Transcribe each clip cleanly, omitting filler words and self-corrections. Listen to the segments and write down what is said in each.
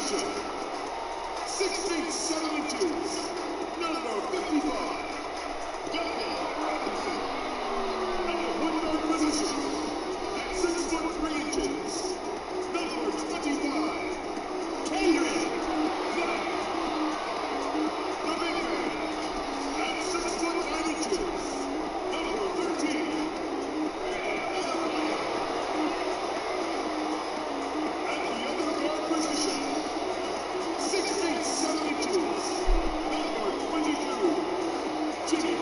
Attention! 1672, number 55, Giannis. At the point guard position, at 6'3", number 25, Kendrick. The big man, at 6'9", number 13, at the other guard position, 1672, number 22, Jimmy.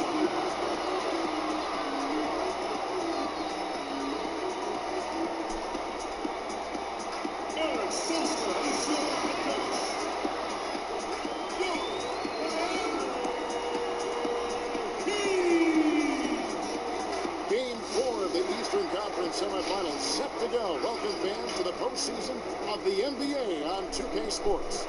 Eric Sosa is your head coach. Game 4 of the Eastern Conference semifinals set to go. Welcome fans to the postseason of the NBA on 2K Sports.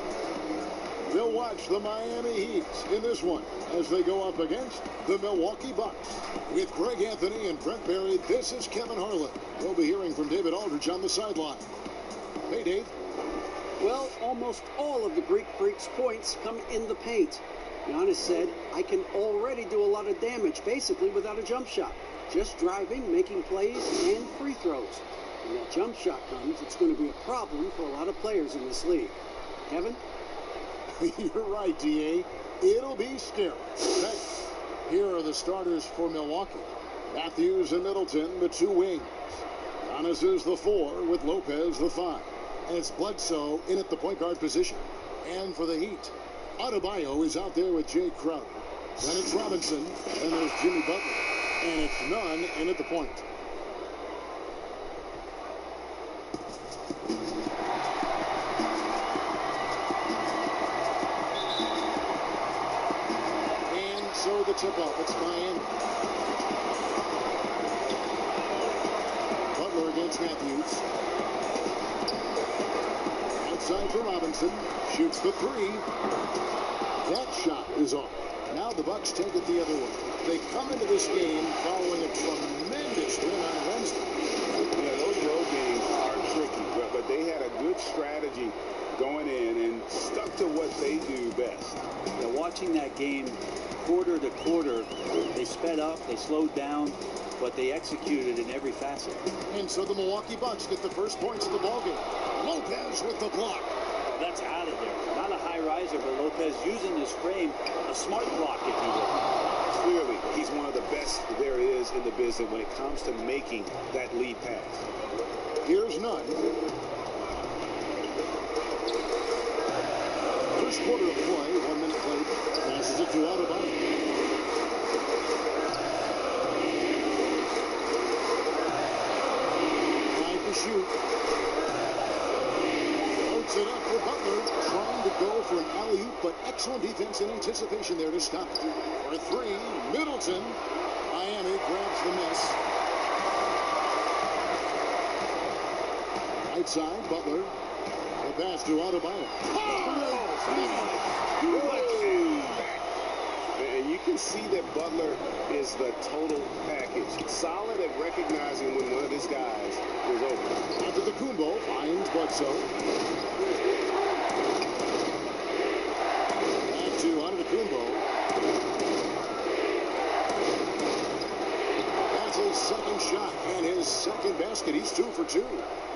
They'll watch the Miami Heat in this one as they go up against the Milwaukee Bucks. With Greg Anthony and Brent Barry, this is Kevin Harlan. We'll be hearing from David Aldridge on the sideline. Hey, Dave. Well, almost all of the Greek Freak's points come in the paint. Giannis said, I can already do a lot of damage, basically without a jump shot. Just driving, making plays, and free throws. When that jump shot comes, it's going to be a problem for a lot of players in this league. Kevin? You're right, D.A. It'll be scary. Thanks. Here are the starters for Milwaukee. Matthews and Middleton, the two wings. Giannis is the 4 with Lopez the 5. And it's Bledsoe in at the point guard position. And for the Heat, Adebayo is out there with Jay Crowder. Then it's Robinson, and there's Jimmy Butler. And it's Nunn in at the point. And so the tip-off, it's Miami. Butler against Matthews. Outside for Robinson. Shoots the 3. That shot is off. Now the Bucks take it the other way. They come into this game following a tremendous win on Wednesday. Yeah, those road games are tricky, but they had a good strategy going in and stuck to what they do best. Now, watching that game quarter to quarter, they sped up, they slowed down, but they executed in every facet. And so the Milwaukee Bucks get the first points of the ballgame. Lopez with the block. Oh, that's out of there. Not a high riser, but Lopez using his frame, a smart block, if you will. Clearly, he's one of the best there is in the business when it comes to making that lead pass. Here's Nunn. First quarter of play, 1 minute played. Passes it to Adebayo. Trying to shoot. Loads it up for Butler. Trying to go for an alley-oop, but excellent defense and anticipation there to stop it. For 3, Middleton. Miami grabs the miss. Right side, Butler. The pass to Adebayo. And you can see that Butler is the total package. Solid at recognizing when one of his guys is open. After the Kumbo finds Bledsoe. Back to Antetokounmpo. That's his second shot and his second basket. He's 2 for 2.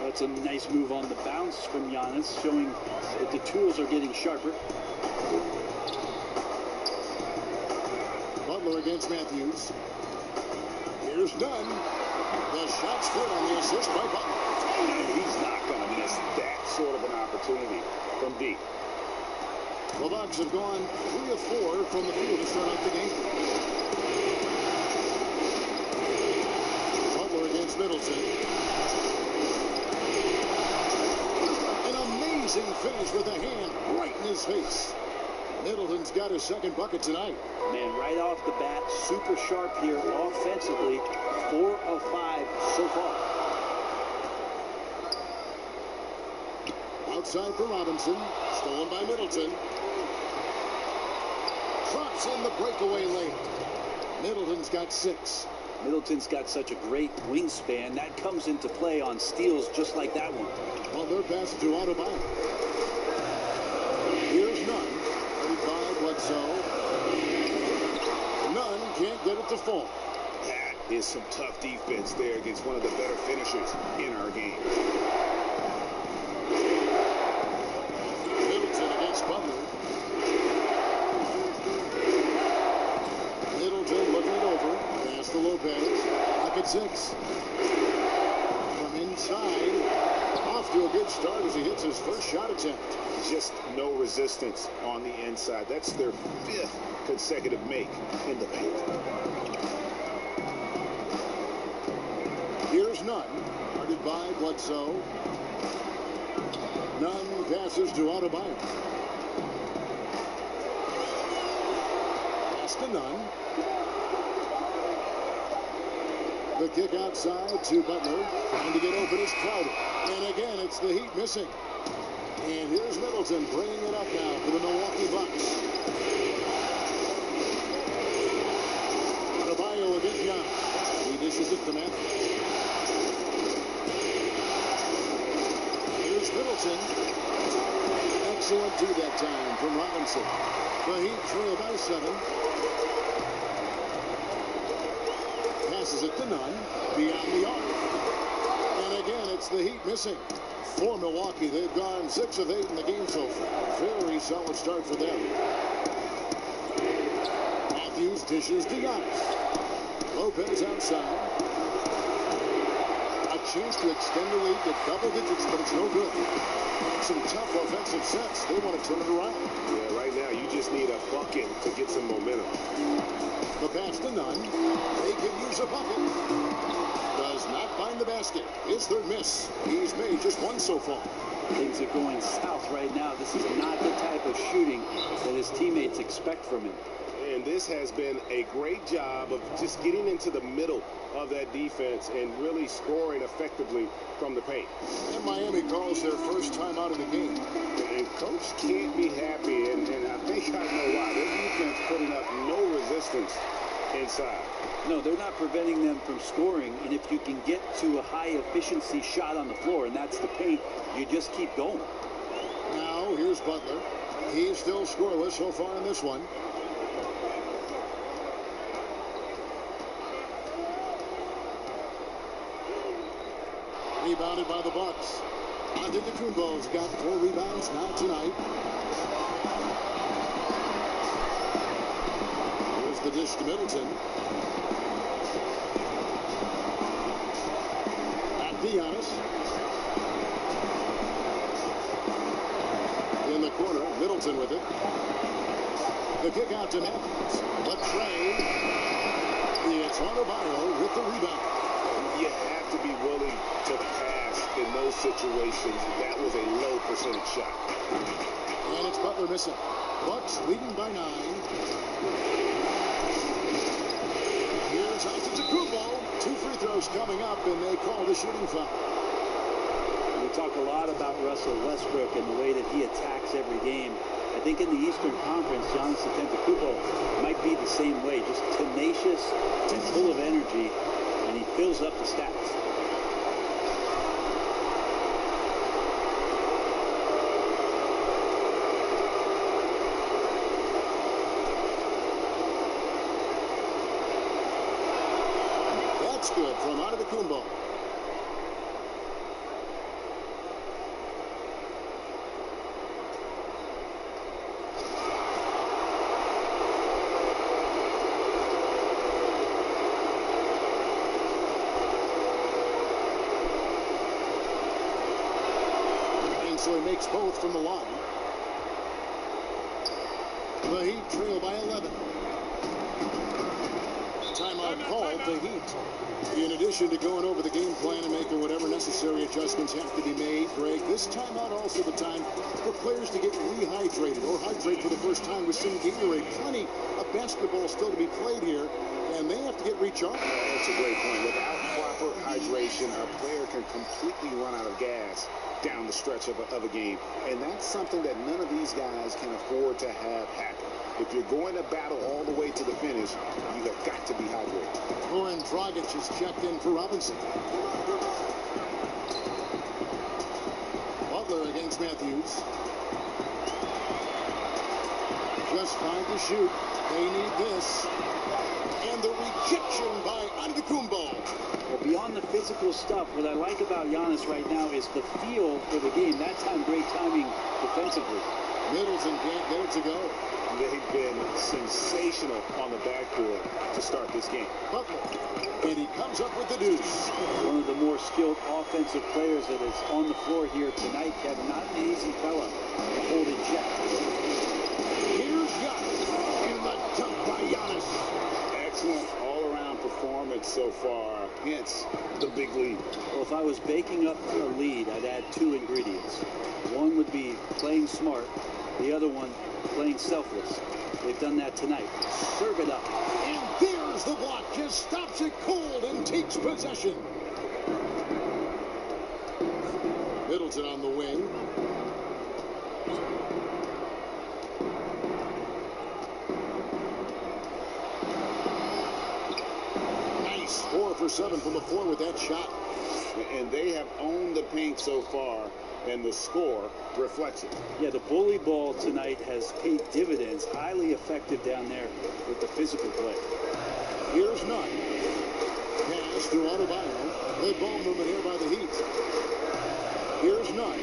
That's a nice move on the bounce from Giannis, showing that the tools are getting sharper. Butler against Matthews. Here's Nunn. The shot's good on the assist by Butler. And he's not going to miss that sort of an opportunity from deep. The Bucks have gone 3 of 4 from the field to start out the game. Butler against Middleton. An amazing finish with a hand right in his face. Middleton's got his second bucket tonight. Man, right off the bat, super sharp here offensively. 4 of 5 so far. Outside for Robinson. Stolen by Middleton. Drops in the breakaway lane. Middleton's got 6. Middleton's got such a great wingspan. That comes into play on steals just like that one. Butler passes to Adebayo. Bledsoe. None can't get it to fall. That is some tough defense there against one of the better finishers in our game. Middleton against Butler. Middleton looking it over. Pass to Lopez. Pocket 6. From inside. Off to a good start as he hits his first shot attempt. Just no resistance on the inside. That's their 5th consecutive make in the paint. Here's Nunn. Guarded by Bledsoe. Nunn passes to Adebayo. Pass to Nunn. The kick outside to Butler. Trying to get open is Crowder. And again, it's the Heat missing. And here's Middleton bringing it up now for the Milwaukee Bucks. Adebayo against Giannis. He dishes it to Matthews. Here's Middleton. Excellent D that time from Robinson. The Heat trail by 7. Passes it to Nunn. Beyond the arc. And again, it's the Heat missing. For Milwaukee, they've gone 6 of 8 in the game so far. Very solid start for them. Matthews dishes to Giannis. Lopez outside. A chance to extend the lead to double digits, but it's no good. Some tough offensive sets. They want to turn it around. Yeah, right now you just need a bucket to get some momentum. The pass to Nunn. They can use a bucket. Does not find the basket. His 3rd miss. He's made just 1 so far. Things are going south right now. This is not the type of shooting that his teammates expect from him. And this has been a great job of just getting into the middle of that defense and really scoring effectively from the paint. And Miami calls their first time out of the game. And Coach can't be happy, and I think I know why. Their defense putting up no resistance inside. No, they're not preventing them from scoring, and if you can get to a high-efficiency shot on the floor, and that's the paint, you just keep going. Now, here's Butler. He's still scoreless so far in this one. Rebounded by the Bucks. Antetokounmpo's got 4 rebounds now tonight. Here's the dish to Middleton. Back to Giannis. In the corner, Middleton with it. The kick out to Matthews. The train. It's Adebayo with the rebound. You have to be willing to pass in those situations. That was a low percentage shot. And it's Butler missing. Bucks leading by 9. Here's Antetokounmpo. 2 free throws coming up, and they call the shooting foul. We talk a lot about Russell Westbrook and the way that he attacks every game. I think in the Eastern Conference, Giannis Antetokounmpo might be the same way, just tenacious and full of energy, and he fills up the stats. That's good from Antetokounmpo. So he makes both from the line. The Heat trail by 11. Timeout called the Heat. In addition to going over the game plan and making whatever necessary adjustments have to be made, Greg, this timeout also the time for players to get rehydrated or hydrate for the first time with some Gatorade. Plenty of basketball still to be played here, and they have to get recharged. That's a great point. Without proper hydration, a player can completely run out of gas down the stretch of a game. And that's something that none of these guys can afford to have happen. If you're going to battle all the way to the finish, you have got to be hydrated. Goran Dragic is checked in for Robinson. Butler against Matthews. Just 5 to shoot. They need this. And the rejection by Antetokounmpo. Well, beyond the physical stuff, what I like about Giannis right now is the feel for the game. That time, great timing defensively. Middleton can't get it to go. They've been sensational on the backcourt to start this game. Butler. And he comes up with the deuce. One of the more skilled offensive players that is on the floor here tonight, Kevin. Not an easy fella to hold in check. Here's Giannis. And the dunk by Giannis. Excellent all-around performance so far. Hence the big lead. Well, if I was baking up a lead, I'd add 2 ingredients. One would be playing smart. The other one, playing selfless. They've done that tonight. Serve it up. And there's the block. Just stops it cold and takes possession. Middleton on the wing. Nice. 4 for 7 from the floor with that shot. And they have owned the paint so far, and the score reflects it. Yeah, the bully ball tonight has paid dividends. Highly effective down there with the physical play. Here's Nunn. Pass to Adebayo. Good ball movement here by the Heat. Here's Nunn.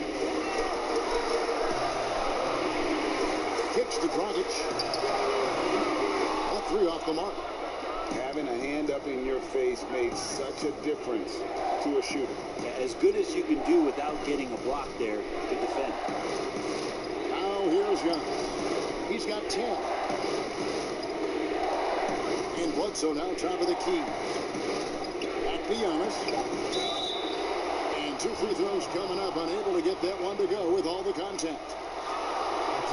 Kicks to Dragic. A 3 off the mark. Having a hand up in your face made such a difference to a shooter. Yeah, as good as you can do without getting a block there to defend. Now here's Giannis. He's got 10. And Bledsoe now top of the key. Back to Giannis. And 2 free throws coming up. Unable to get that one to go with all the contact.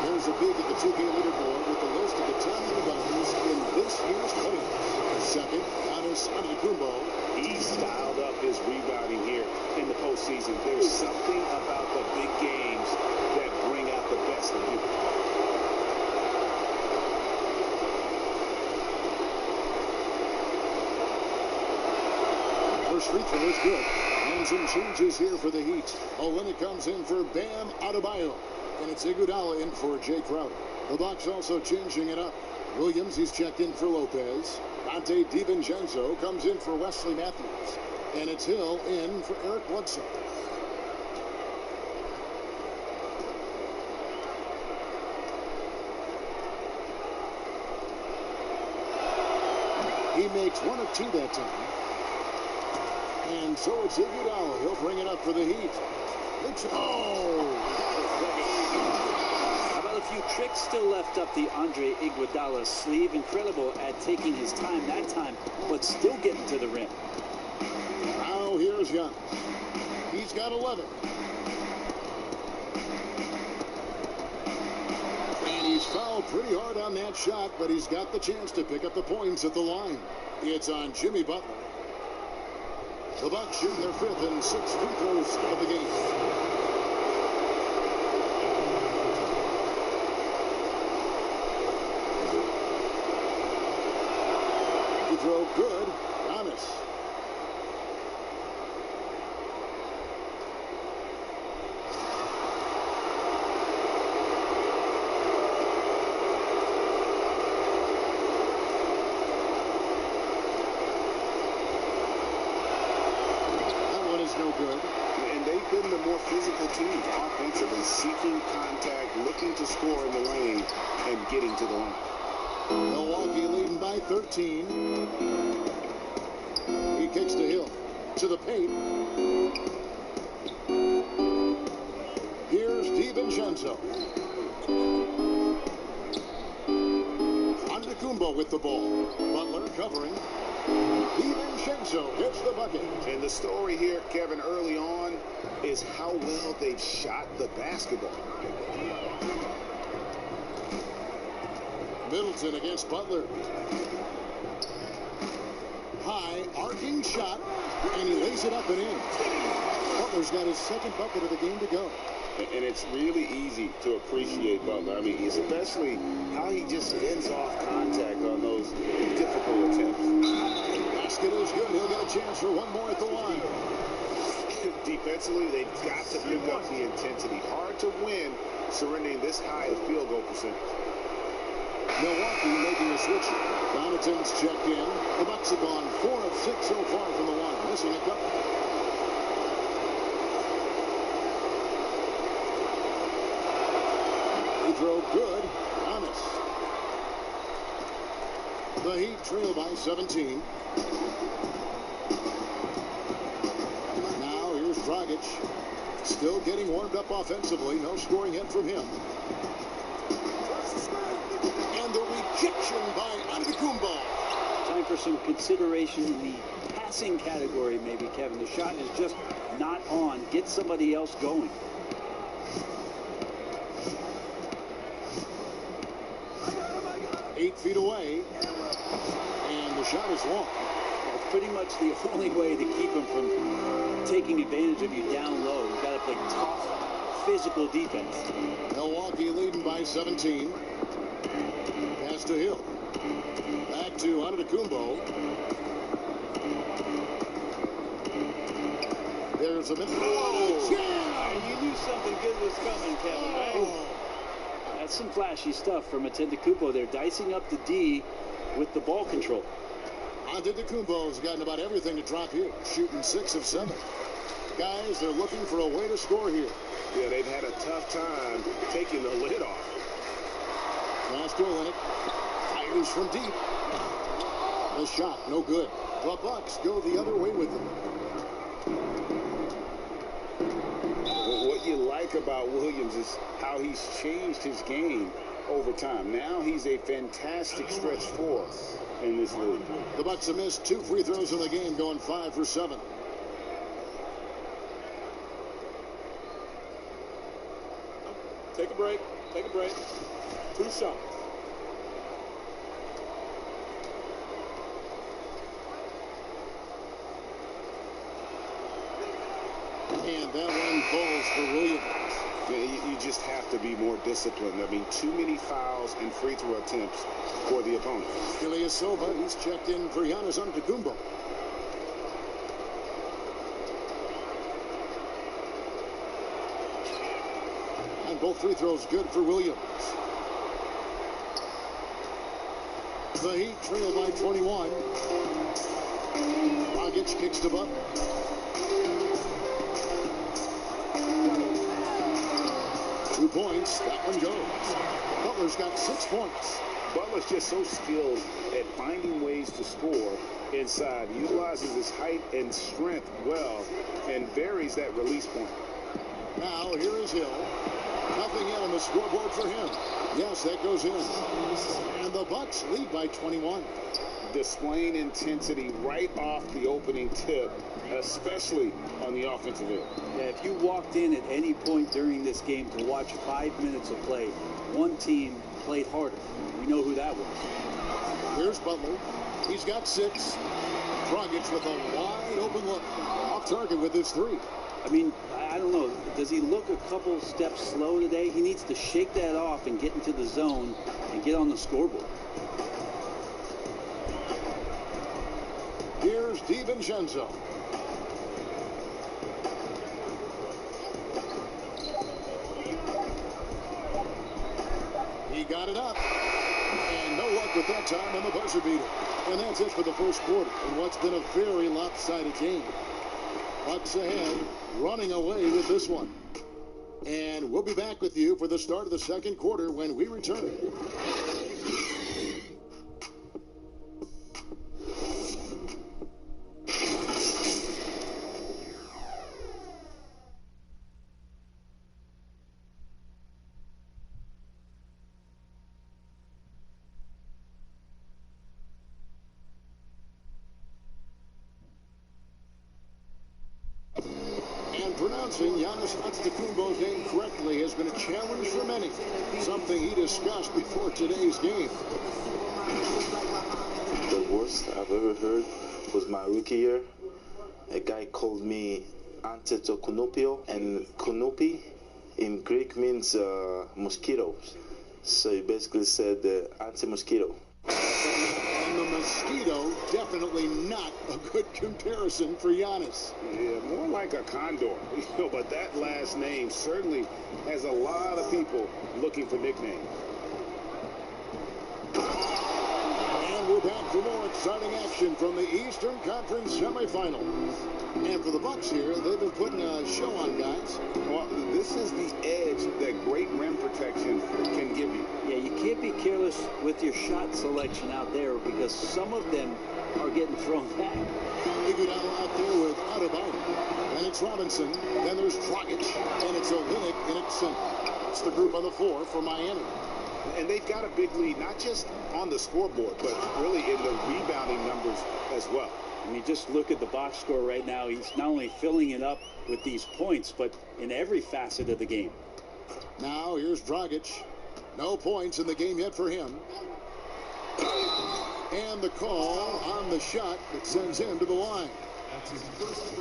There's a peek at the 2K leaderboard with the list of the top rebounders in this year's playoffs. Second, Giannis Antetokounmpo. He styled up his rebounding here in the postseason. There's something about the big games that bring out the best of you. First free throw is good. And some changes here for the Heat. Olynyk comes in for Bam Adebayo. And it's Iguodala in for Jay Crowder. The Bucks also changing it up. Williams, he's checked in for Lopez. Dante DiVincenzo comes in for Wesley Matthews. And it's Hill in for Eric Bledsoe. He makes 1 of 2 that time. And so it's Iguodala. He'll bring it up for the Heat. How about a few tricks still left up the Andre Iguodala sleeve? Incredible at taking his time that time, but still getting to the rim. Now here's Giannis. He's got 11. And he's fouled pretty hard on that shot, but he's got the chance to pick up the points at the line. It's on Jimmy Butler. The Bucks shoot their 5th and 6th free throws of the game. Free throw good. Giannis. No good. And they've been the more physical team offensively, seeking contact, looking to score in the lane, and getting to the line. Milwaukee leading by 13. He kicks to Hill. To the paint. Here's DiVincenzo. Antetokounmpo with the ball. Butler covering. DiVincenzo gets the bucket. And the story here, Kevin, early on is how well they've shot the basketball. Middleton against Butler. High, arcing shot, and he lays it up and in. Butler's got his 2nd bucket of the game to go. And it's really easy to appreciate Butler. I mean, especially how he just ends off contact on those difficult attempts. Basket is good. He'll get a chance for one more at the line. Defensively, they've got to pick up the intensity. Hard to win surrendering this high of field goal percentage. Milwaukee making a switch. Donaton's checked in. The Bucks have gone 4 of 6 so far from the line, missing a couple. He throw good. Giannis. The Heat trail by 17. Now here's Dragic. Still getting warmed up offensively. No scoring yet from him. And the rejection by Antetokounmpo. Time for some consideration in the passing category, maybe, Kevin. The shot is just not on. Get somebody else going. Eight feet away. And the shot is long. It's pretty much the only way to keep him from taking advantage of you down low. You've got to play tough, physical defense. Milwaukee leading by 17. Pass to Hill. Back to Antetokounmpo. There's a minute. Oh, you knew something good was coming, Kevin, right? That's some flashy stuff from Antetokounmpo. They're dicing up the D with the ball control. Antetokounmpo's gotten about everything to drop here, shooting 6 of 7. Guys, they're looking for a way to score here. Yeah, they've had a tough time taking the lid off. Pass to Olynyk. Fires from deep. The shot, no good. The Bucks go the other way with them. What you like about Williams is how he's changed his game over time. Now he's a fantastic stretch 4 in this league. The Bucks have missed 2 free throws in the game, going 5 for 7. Take a break. Take a break. 2 shots. And that one falls for Williams. Yeah, you just have to be more disciplined. I mean, too many fouls and free throw attempts for the opponent. Ilyasova, he's checked in for Giannis Antetokounmpo. And both free throws good for Williams. The Heat trail by 21. Dragic kicks to Butler. Two points. That one goes. Butler's got 6 points. Butler's just so skilled at finding ways to score inside. He utilizes his height and strength well and varies that release point. Now here is Hill. Nothing yet on the scoreboard for him. Yes, that goes in. And the Bucks lead by 21. Displaying intensity right off the opening tip, especially on the offensive end. Yeah, if you walked in at any point during this game to watch 5 minutes of play, one team played harder. We know who that was. Here's Butler. He's got 6. Dragic with a wide open look. Off target with his 3. I mean, I don't know. Does he look a couple steps slow today? He needs to shake that off and get into the zone and get on the scoreboard. Here's DiVincenzo. He got it up. And no luck with that time on the buzzer beater. And that's it for the first quarter in what's been a very lopsided game. Bucks ahead, running away with this one. And we'll be back with you for the start of the second quarter when we return. Pronouncing Giannis Antetokounmpo's name correctly has been a challenge for many, something he discussed before today's game. The worst I've ever heard was my rookie year. A guy called me Antetokounmpo, and Kunupi in Greek means mosquitoes. So he basically said anti-mosquito. And the mosquito, definitely not a good comparison for Giannis. Yeah, more like a condor. But that last name certainly has a lot of people looking for nicknames. And we're back for more exciting action from the Eastern Conference semifinals. And for the Bucks here, they've been putting a show on, guys. Well, this is the edge that great rim protection can give you. Yeah, you can't be careless with your shot selection out there because some of them are getting thrown back. Iguodala out there with Adebayo. And it's Robinson. Then there's Dragic. And it's Olynyk in its center. It's the group on the floor for Miami. And they've got a big lead, not just on the scoreboard, but really in the rebounding numbers as well. And you just look at the box score right now. He's not only filling it up with these points, but in every facet of the game. Now here's Dragic. No points in the game yet for him. And the call on the shot that sends him to the line.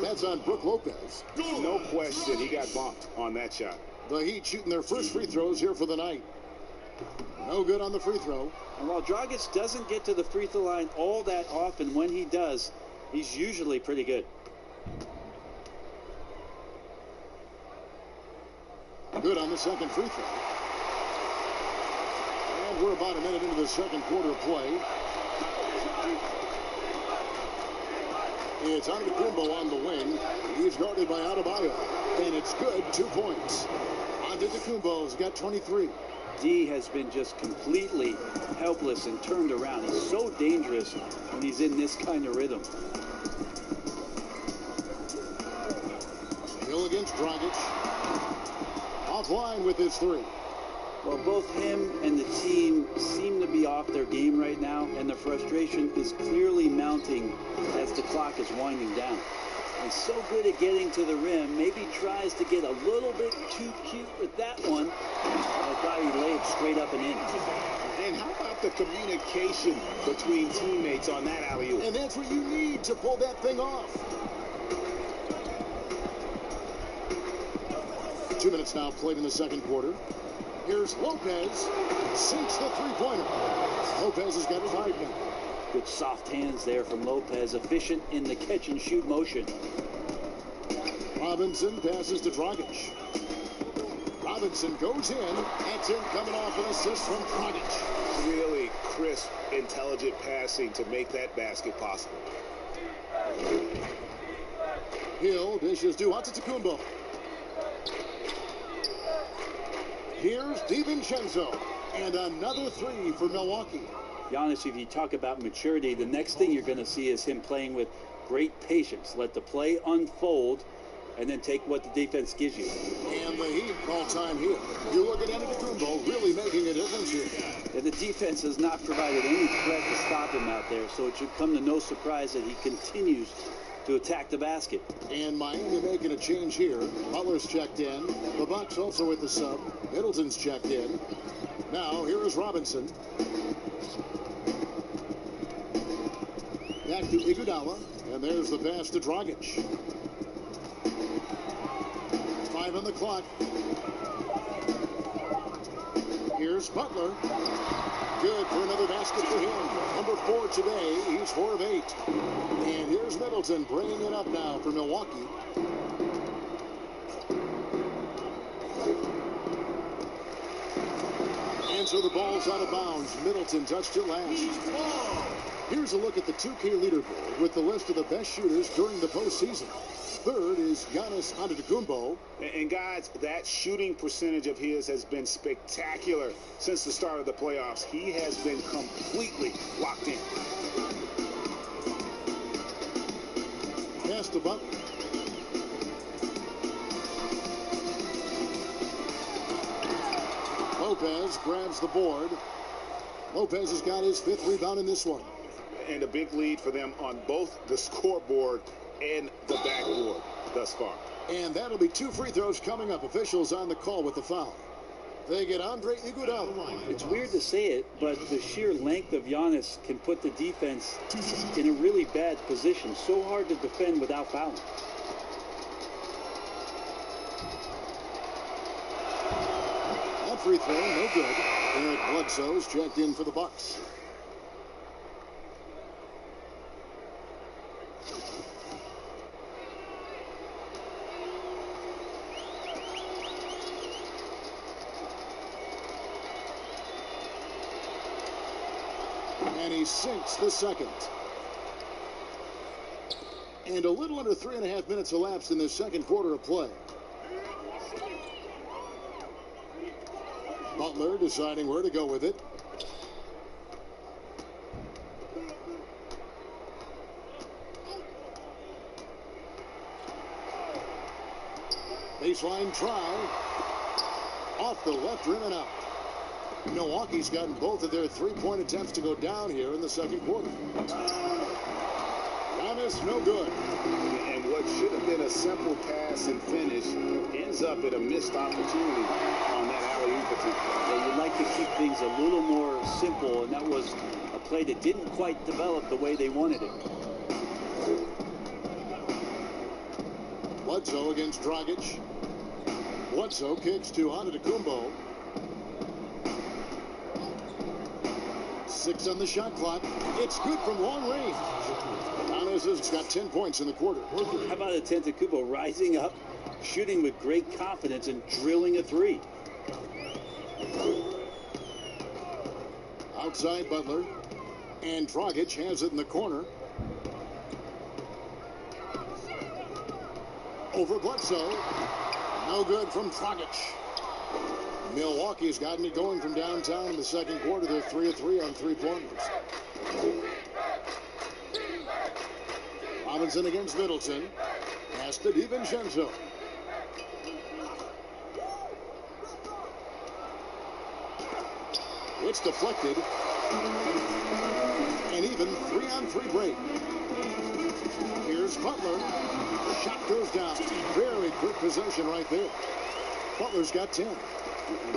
That's on Brook Lopez. No question, he got bumped on that shot. The Heat shooting their first free throws here for the night. No good on the free throw. And while Dragic doesn't get to the free throw line all that often, when he does, he's usually pretty good. Good on the second free throw. And we're about a minute into the second quarter of play. It's Antetokounmpo on the wing. He's guarded by Adebayo. And it's good, 2 points. Antetokounmpo's got 23. D has been just completely helpless and turned around. He's so dangerous when he's in this kind of rhythm. Hill against Dragic. Offline with his three. Well, both him and the team seem to be off their game right now, and the frustration is clearly mounting as the clock is winding down. He's so good at getting to the rim, maybe tries to get a little bit too cute with that one. I thought he laid it straight up and in. And how about the communication between teammates on that alley-oop? And that's what you need to pull that thing off. 2 minutes now played in the second quarter. Here's Lopez. Sinks the three-pointer. Lopez has got 5 now. Good soft hands there from Lopez, efficient in the catch-and-shoot motion. Robinson passes to Dragic. Robinson goes in. That's in, coming off an assist from Dragic. Really crisp, intelligent passing to make that basket possible. Hill dishes to Antetokounmpo. Here's DiVincenzo. And another three for Milwaukee. Giannis, if you talk about maturity, the next thing you're going to see is him playing with great patience. Let the play unfold and then take what the defense gives you. And the Heat call time here. You look at Antetokounmpo really making a difference here. And the defense has not provided any threat to stop him out there, so it should come to no surprise that he continues to attack the basket. And Miami making a change here. Butler's checked in. The Bucks also with the sub. Middleton's checked in. Now here is Robinson. Back to Iguodala. And there's the pass to Dragic. 5 on the clock. Here's Butler. Good for another basket for him. Number 4 today. He's 4 of 8. And here's Middleton bringing it up now for Milwaukee. And so the ball's out of bounds. Middleton touched it last. Here's a look at the 2K leaderboard with the list of the best shooters during the postseason. Third is Giannis Antetokounmpo. And guys, that shooting percentage of his has been spectacular since the start of the playoffs. He has been completely locked in. Pass to Butler. Lopez grabs the board. Lopez has got his 5th rebound in this one. And a big lead for them on both the scoreboard and the backboard thus far. And that'll be 2 free throws coming up. Officials on the call with the foul. They get Andre Iguodala. It's weird to say it, but the sheer length of Giannis can put the defense in a really bad position. So hard to defend without fouling. That free throw, no good. Eric Bledsoe's checked in for the Bucks. And he sinks the second. And a little under 3.5 minutes elapsed in the second quarter of play. Butler deciding where to go with it. Baseline try. Off the left rim and out. Milwaukee's gotten both of their three-point attempts to go down here in the second quarter. Giannis, no good. And what should have been a simple pass and finish ends up at a missed opportunity on that alley-oop attempt. Yeah, you'd like to keep things a little more simple, and that was a play that didn't quite develop the way they wanted it. Bledsoe against Dragic. Bledsoe kicks to Antetokounmpo. 6 on the shot clock. It's good from long range. Giannis has got 10 points in the quarter. How about Antetokounmpo rising up, shooting with great confidence, and drilling a three? Outside Butler. And Dragic has it in the corner. Over Bledsoe. No good from Dragic. Milwaukee's gotten it going from downtown in the second quarter. They're 3 of 3 on three-pointers. Robinson against Middleton. Pass to DiVincenzo. It's deflected. And even 3-on-3 break. Here's Butler. Shot goes down. Very quick possession right there. Butler's got 10.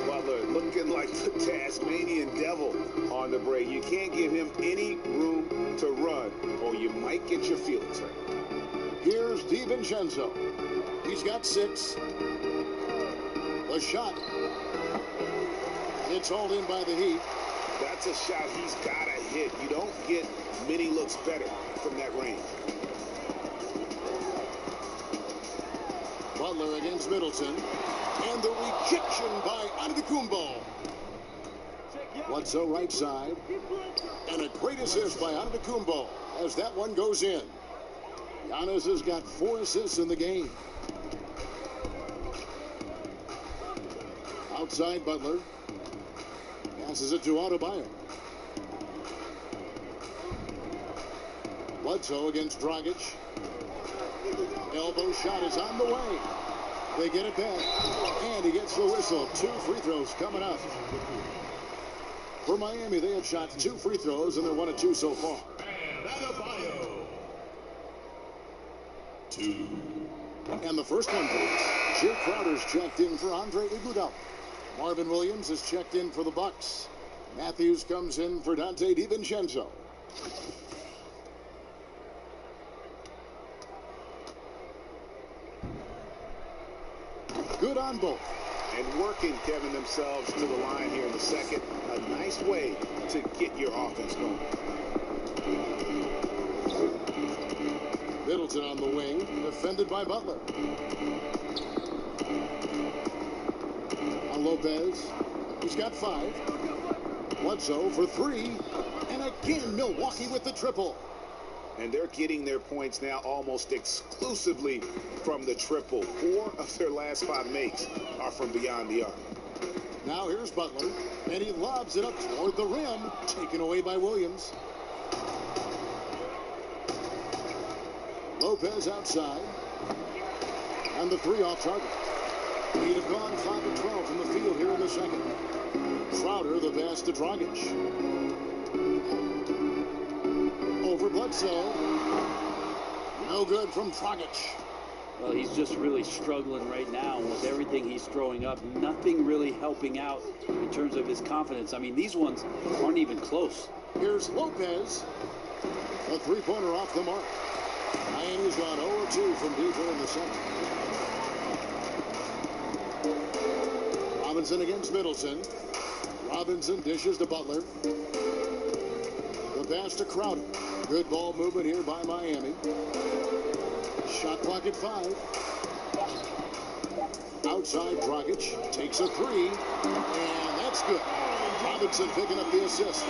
Butler looking like the Tasmanian devil on the break. You can't give him any room to run, or you might get your feelings hurt. Here's DiVincenzo. He's got 6. The shot. It's hauled in by the Heat. That's a shot he's got to hit. You don't get many looks better from that range. Butler against Middleton. And the rejection by Antetokounmpo. Bledsoe right side. And a great assist by Antetokounmpo as that one goes in. Giannis has got 4 assists in the game. Outside Butler. Passes it to Adebayo. Bledsoe against Dragic. Elbow shot is on the way. They get it back. And he gets the whistle. 2 free throws coming up. For Miami, they have shot 2 free throws, and they're 1 of 2 so far. And Adebayo. 2. And the first one goes. Jay Crowder's checked in for Andre Iguodala. Marvin Williams is checked in for the Bucks. Matthews comes in for Dante DiVincenzo. Good on both. And working, Kevin, themselves to the line here in the second. A nice way to get your offense going. Middleton on the wing, defended by Butler. Now Lopez. He's got 5. Bledsoe for 3. And again, Milwaukee with the triple. And they're getting their points now almost exclusively from the triple. 4 of their last 5 makes are from beyond the arc. Now here's Butler, and he lobs it up toward the rim, taken away by Williams. Lopez outside, and the 3 off target. He'd have gone 5 of 12 from the field here in the second. Crowder the pass to Dragic. Over Bledsoe. No good from Dragic. Well, he's just really struggling right now with everything he's throwing up. Nothing really helping out in terms of his confidence. I mean, these ones aren't even close. Here's Lopez. A 3-pointer off the mark. Miami's gone 0-2 from deep here in the second. Robinson against Middleton. Robinson dishes to Butler. The pass to Crowder. Good ball movement here by Miami. Shot clock at 5. Outside, Dragic takes a 3. And that's good. Robinson picking up the assist.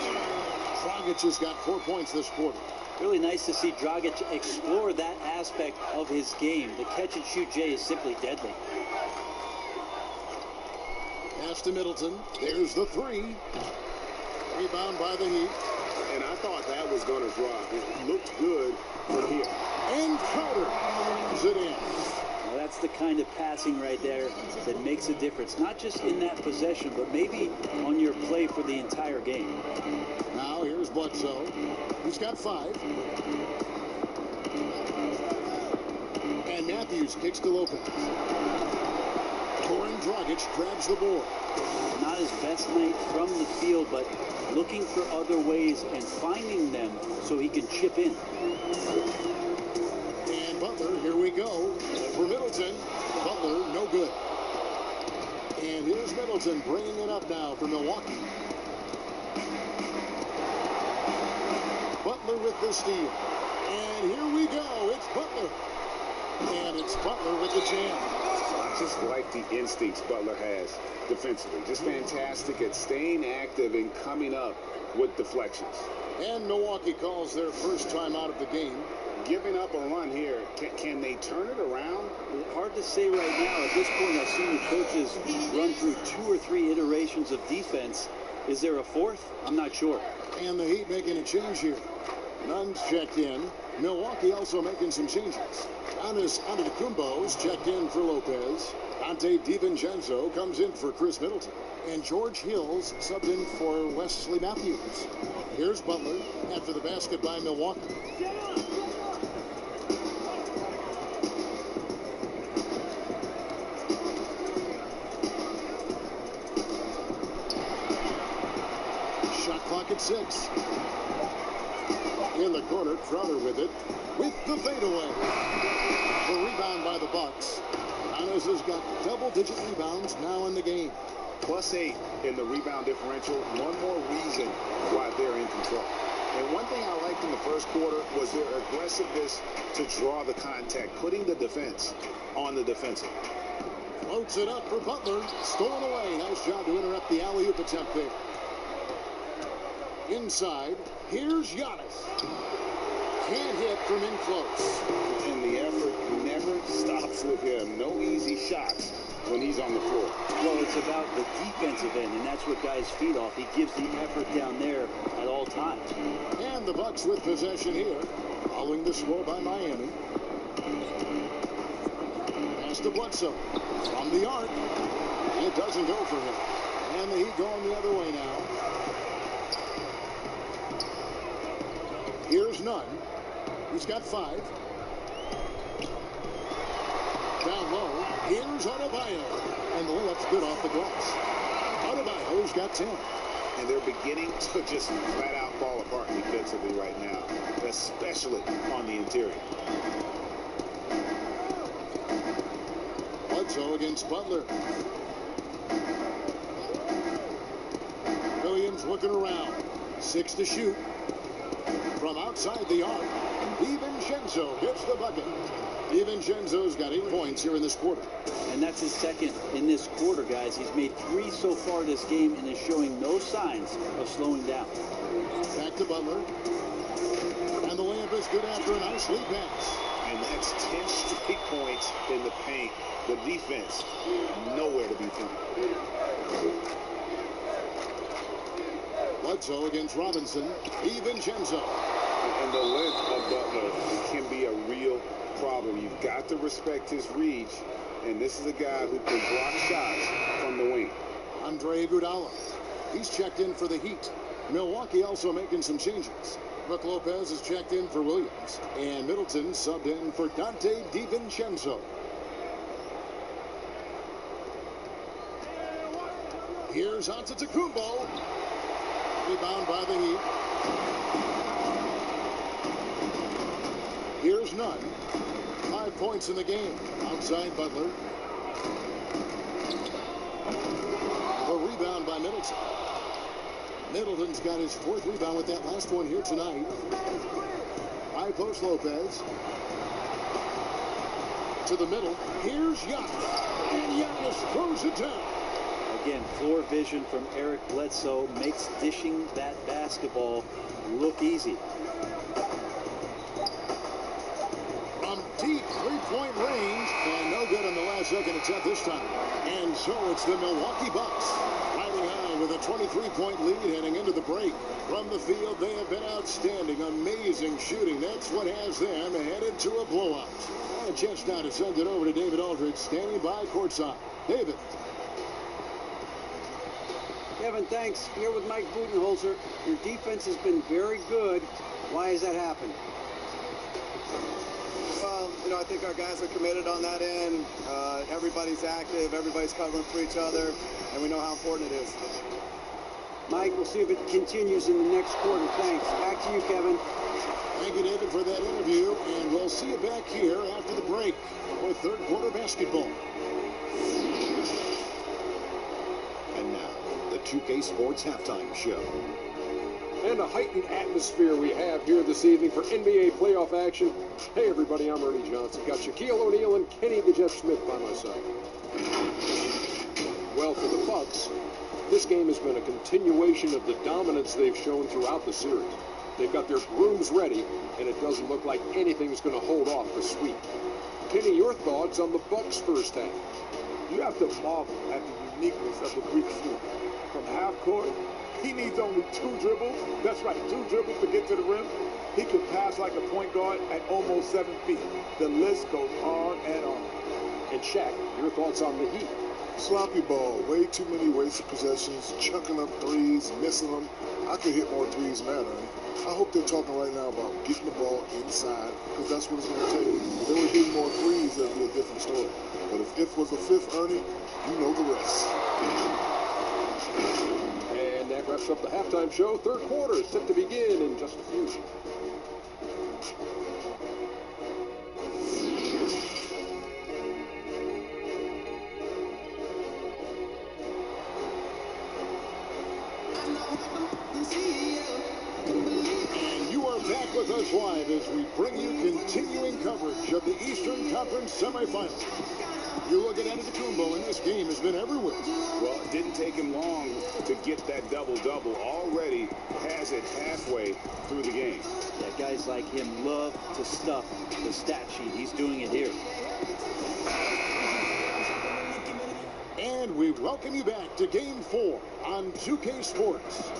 Dragic has got 4 points this quarter. Really nice to see Dragic explore that aspect of his game. The catch-and-shoot J is simply deadly. Pass to Middleton. There's the three. Rebound by the Heat. And I thought that was going to drop. It looked good from here. And Crowder is it in. Now that's the kind of passing right there that makes a difference. Not just in that possession, but maybe on your play for the entire game. Now here's Bledsoe. He's got 5. And Matthews kicks to Lopez. Goran Dragic grabs the board. Not his best night from the field, but looking for other ways and finding them so he can chip in. And Butler, here we go. For Middleton. Butler, no good. And here's Middleton bringing it up now for Milwaukee. Butler with the steal. And here we go. It's Butler. And it's Butler with the jam. I just like the instincts Butler has defensively. Just fantastic at staying active and coming up with deflections. And Milwaukee calls their first time out of the game. Giving up a run here. Can they turn it around? Hard to say right now. At this point, I've seen the coaches run through 2 or 3 iterations of defense. Is there a 4th? I'm not sure. And the Heat making a change here. Nunn's checked in. Milwaukee also making some changes. Giannis Antetokounmpo is checked in for Lopez. Dante DiVincenzo comes in for Chris Middleton. And George Hill's subbed in for Wesley Matthews. Here's Butler after the basket by Milwaukee. Shot clock at 6. In the corner, Crowder with it. With the fadeaway. The rebound by the Bucks. Giannis has got double-digit rebounds now in the game. +8 in the rebound differential. One more reason why they're in control. And one thing I liked in the first quarter was their aggressiveness to draw the contact, putting the defense on the defensive. Floats it up for Butler. Stolen away. Nice job to interrupt the alley-oop attempt there. Inside, here's Giannis. Can't hit from in close. And the effort never stops with him. No easy shots when he's on the floor. Well, it's about the defensive end, and that's what guys feed off. He gives the effort down there at all times. And the Bucks with possession here, following the score by Miami. Pass to Bledsoe. From the arc. It doesn't go for him. And the Heat going the other way now. Here's Nunn. He's got 5. Down low. Here's Adebayo. And the layup's good off the glass. Adebayo's got 10. And they're beginning to just flat out fall apart defensively right now, especially on the interior. Bledsoe against Butler. Williams looking around. 6 to shoot. From outside the arc, DiVincenzo gets the bucket. DiVincenzo's got 8 points here in this quarter. And that's his second in this quarter, guys. He's made 3 so far this game and is showing no signs of slowing down. Back to Butler. And the layup is good after a nice lead pass. And that's 10 straight points in the paint. The defense, nowhere to be found. Bledsoe against Robinson. DiVincenzo. And the length of Butler can be a real problem. You've got to respect his reach. And this is a guy who can block shots from the wing. Andre Iguodala. He's checked in for the Heat. Milwaukee also making some changes. Brook Lopez is checked in for Williams. And Middleton subbed in for Dante DiVincenzo. Here's Antetokounmpo. Rebound by the Heat. Here's Nunn. 5 points in the game. Outside Butler. The rebound by Middleton. Middleton's got his 4th rebound with that last one here tonight. High post Lopez. To the middle. Here's Giannis. And Giannis throws it down. again, floor vision from Eric Bledsoe makes dishing that basketball look easy. From deep three-point range, and no good on the last second attempt this time. And so it's the Milwaukee Bucks riding high with a 23-point lead heading into the break. From the field, they have been outstanding, amazing shooting. That's what has them headed to a blowout. And a chance now to send it over to David Aldridge, standing by courtside. David. Kevin, thanks. Here with Mike Budenholzer. Your defense has been very good. Why has that happened? Well, I think our guys are committed on that end. Everybody's active. Everybody's covering for each other. And we know how important it is. Mike, we'll see if it continues in the next quarter. Thanks. Back to you, Kevin. Thank you, David, for that interview. And we'll see you back here after the break for third quarter basketball. And now, the 2K Sports Halftime Show. And a heightened atmosphere we have here this evening for NBA playoff action. Hey, everybody, I'm Ernie Johnson. Got Shaquille O'Neal and Kenny the Jet Smith by my side. Well, for the Bucks, this game has been a continuation of the dominance they've shown throughout the series. They've got their brooms ready, and it doesn't look like anything's going to hold off the sweep. Kenny, your thoughts on the Bucks' first half? You have to marvel at the uniqueness of the Greek freak. From half court, he needs only 2 dribbles. That's right, 2 dribbles to get to the rim. He can pass like a point guard at almost 7 feet. The list goes on and on. And Shaq, your thoughts on the Heat? Sloppy ball, way too many wasted possessions, chucking up threes, missing them. I could hit more threes, man. I hope they're talking right now about getting the ball inside, because that's what it's going to take. If they were hitting more threes, that'd be a different story. But if was the fifth Ernie, you know the rest. And that wraps up the halftime show. Third quarter is set to begin in just a few. And you are back with us live as we bring you continuing coverage of the Eastern Conference semifinals. You look at Antetokounmpo, and this game has been everywhere. Well, it didn't take him long to get that double-double. Already has it halfway through the game. Yeah, guys like him love to stuff the stat sheet. He's doing it here. And we welcome you back to Game 4 on 2K Sports.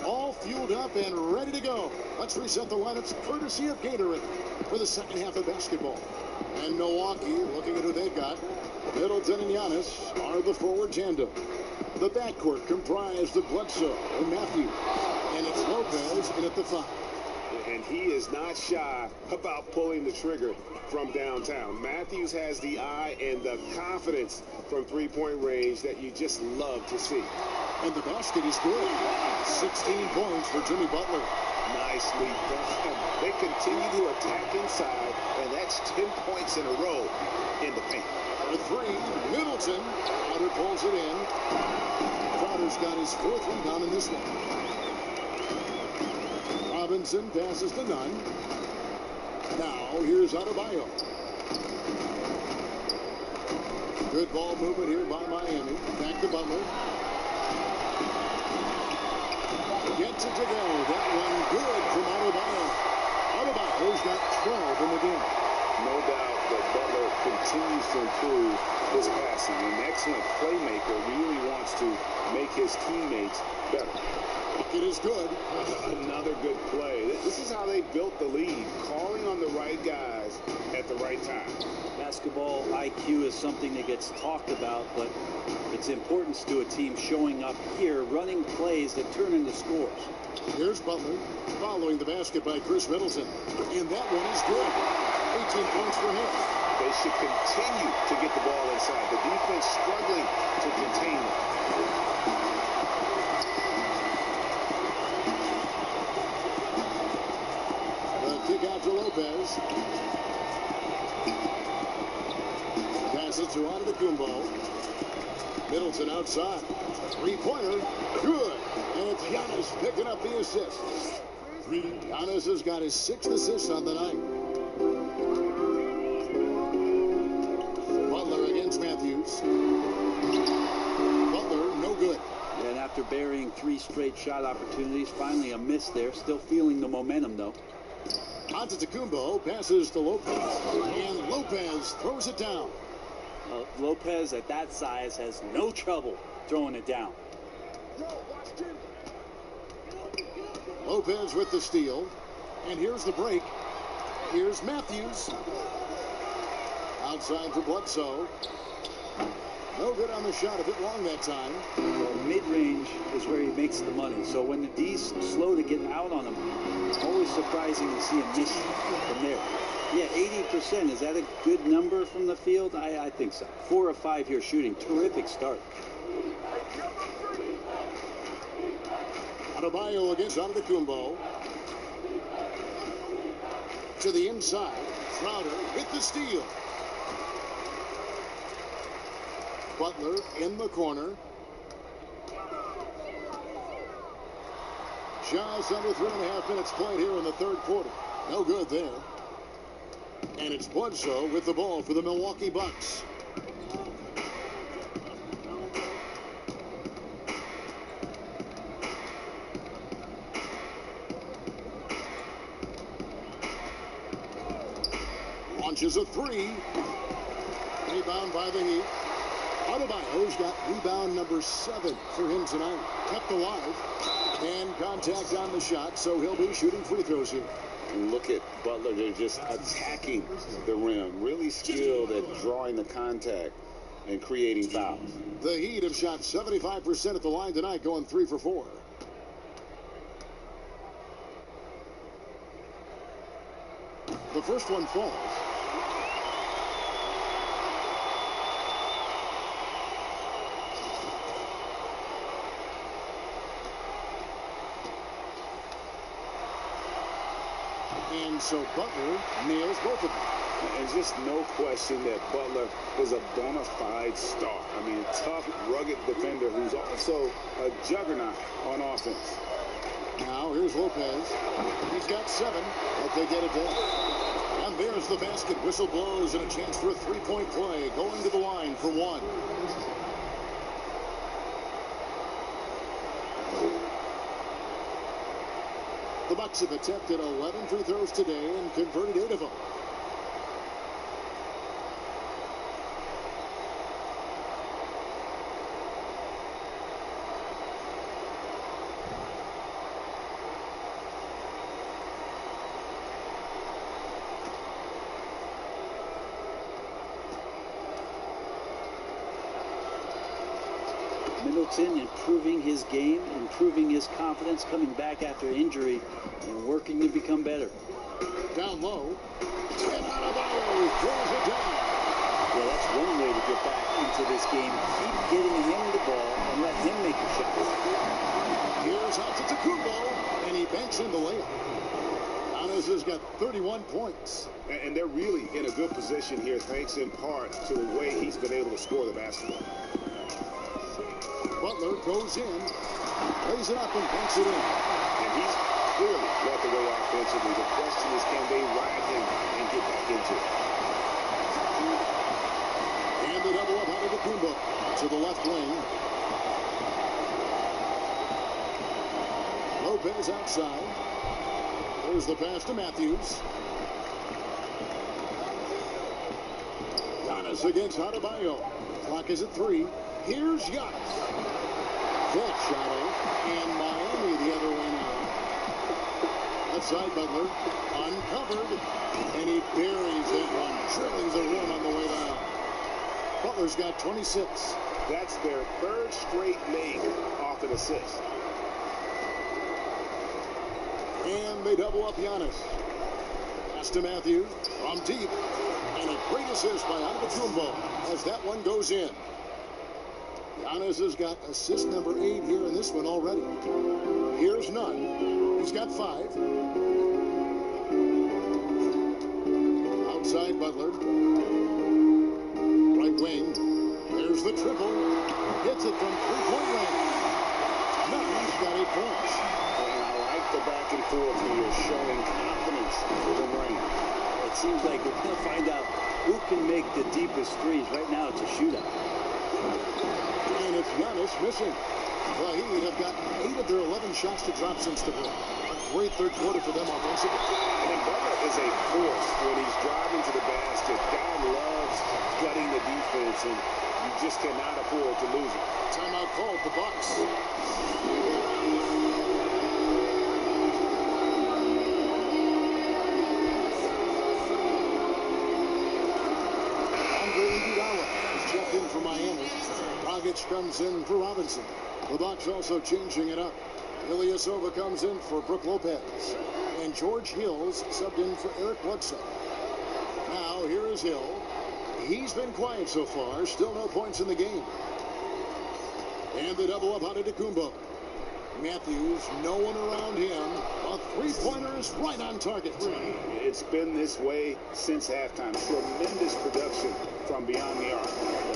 All fueled up and ready to go. Let's reset the lineups courtesy of Gatorade for the second half of basketball. And Milwaukee, looking at who they've got, Middleton and Giannis are the forward tandem. The backcourt comprised of Bledsoe and Matthews. And it's Lopez in at the 5. And he is not shy about pulling the trigger from downtown. Matthews has the eye and the confidence from three-point range that you just love to see. And the basket is good. 16 points for Jimmy Butler. Nicely done. They continue to attack inside, and that's 10 points in a row in the paint. For 3, Middleton. Crowder pulls it in. Crowder's got his 4th rebound in this one. Robinson passes to Nunn. Now here's Adebayo. Good ball movement here by Miami. Back to Butler. Gets it to go. That one good from Adebayo. Adebayo's got 12 in the game. No doubt that Butler continues to improve his passing. An excellent playmaker, really wants to make his teammates better. It is good. Another good play. This is how they built the lead, calling on the right guys at the right time. Basketball IQ is something that gets talked about, but its importance to a team showing up here, running plays that turn into scores. Here's Butler, following the basket by Chris Middleton. And that one is good. 18 points for him. They should continue to get the ball inside. The defense struggling to contain them. Kick out to Lopez. Pass it to Antetokounmpo. Middleton outside. Three-pointer. Good. And it's Giannis picking up the assist. Giannis has got his 6th assist on the night. Butler against Matthews. burying 3 straight shot opportunities. Finally a miss there. Still feeling the momentum, though. Antetokounmpo passes to Lopez, and Lopez throws it down. Lopez at that size has no trouble throwing it down. Lopez with the steal, and here's the break. Here's Matthews. Outside for Bledsoe. No good on the shot, a bit long that time. Well, mid-range is where he makes the money. So when the D's slow to get out on him, always surprising to see him miss from there. Yeah, 80%. Is that a good number from the field? I think so. 4 of 5 here shooting. Terrific start. Adebayo against Antetokounmpo. To the inside. Crowder with the steal. Butler in the corner. Just under 3.5 minutes played here in the third quarter. No good there. And it's Bledsoe with the ball for the Milwaukee Bucks. Launches a 3. Rebound by the Heat. Adebayo's got rebound number 7 for him tonight. Kept alive. And contact on the shot, so he'll be shooting free throws here. And look at Butler. They're just attacking the rim. Really skilled at drawing the contact and creating fouls. The Heat have shot 75% at the line tonight, going 3 for 4. The first one falls. And so Butler nails both of them. There's just no question that Butler is a bona fide star. I mean, tough, rugged defender who's also a juggernaut on offense. Now here's Lopez. He's got 7, but they get it done. And there's the basket. Whistle blows and a chance for a 3-point play. Going to the line for 1. The Bucks have attempted 11 free throws today and converted 8 of them. Middleton improving his game, improving his confidence, coming back after injury, and working to become better. Down low. And Adebayo throws it down. Yeah, that's one way to get back into this game. Keep getting him the ball and let him make the shots. Here's Antetokounmpo, and he banks in the layup. Giannis has got 31 points. And they're really in a good position here, thanks in part to the way he's been able to score the basketball. Butler goes in, lays it up, and banks it in. And he's clearly led the way offensively. The question is, can they ride him and get back into it? And they double up Antetokounmpo to the left wing. Lopez outside. There's the pass to Matthews. Giannis against Adebayo. Clock is at 3. Here's Giannis. That shot off, and Miami the other way now. Outside Butler, uncovered, and he buries that one, drilling the rim on the way down. Butler's got 26. That's their 3rd straight make off an assist. And they double up Giannis. Pass to Matthews from deep, and a great assist by Antetokounmpo as that one goes in. Giannis has got assist number 8 here in this one already. Here's Nunn. He's got 5. Outside Butler. Right wing. There's the triple. Hits it from 3-point range. Nunn's got 8 points. And I like the back and forth here, showing confidence within range. It seems like we're going to find out who can make the deepest threes. Right now, it's a shootout. And it's Giannis missing. The Heat have got 8 of their 11 shots to drop since the break. A great third quarter for them offensively. And Butler is a force when he's driving to the basket. God loves gutting the defense, and you just cannot afford to lose it. Timeout called the Bucks. Is checked in for Miami. Dragic comes in for Robinson. The Bucks also changing it up. Ilyasova comes in for Brook Lopez. And George Hill's subbed in for Eric Bledsoe. Now here is Hill. He's been quiet so far. Still no points in the game. And the double up on Antetokounmpo. Matthews, no one around him. A three-pointer is right on target. It's been this way since halftime. Tremendous production from beyond the arc.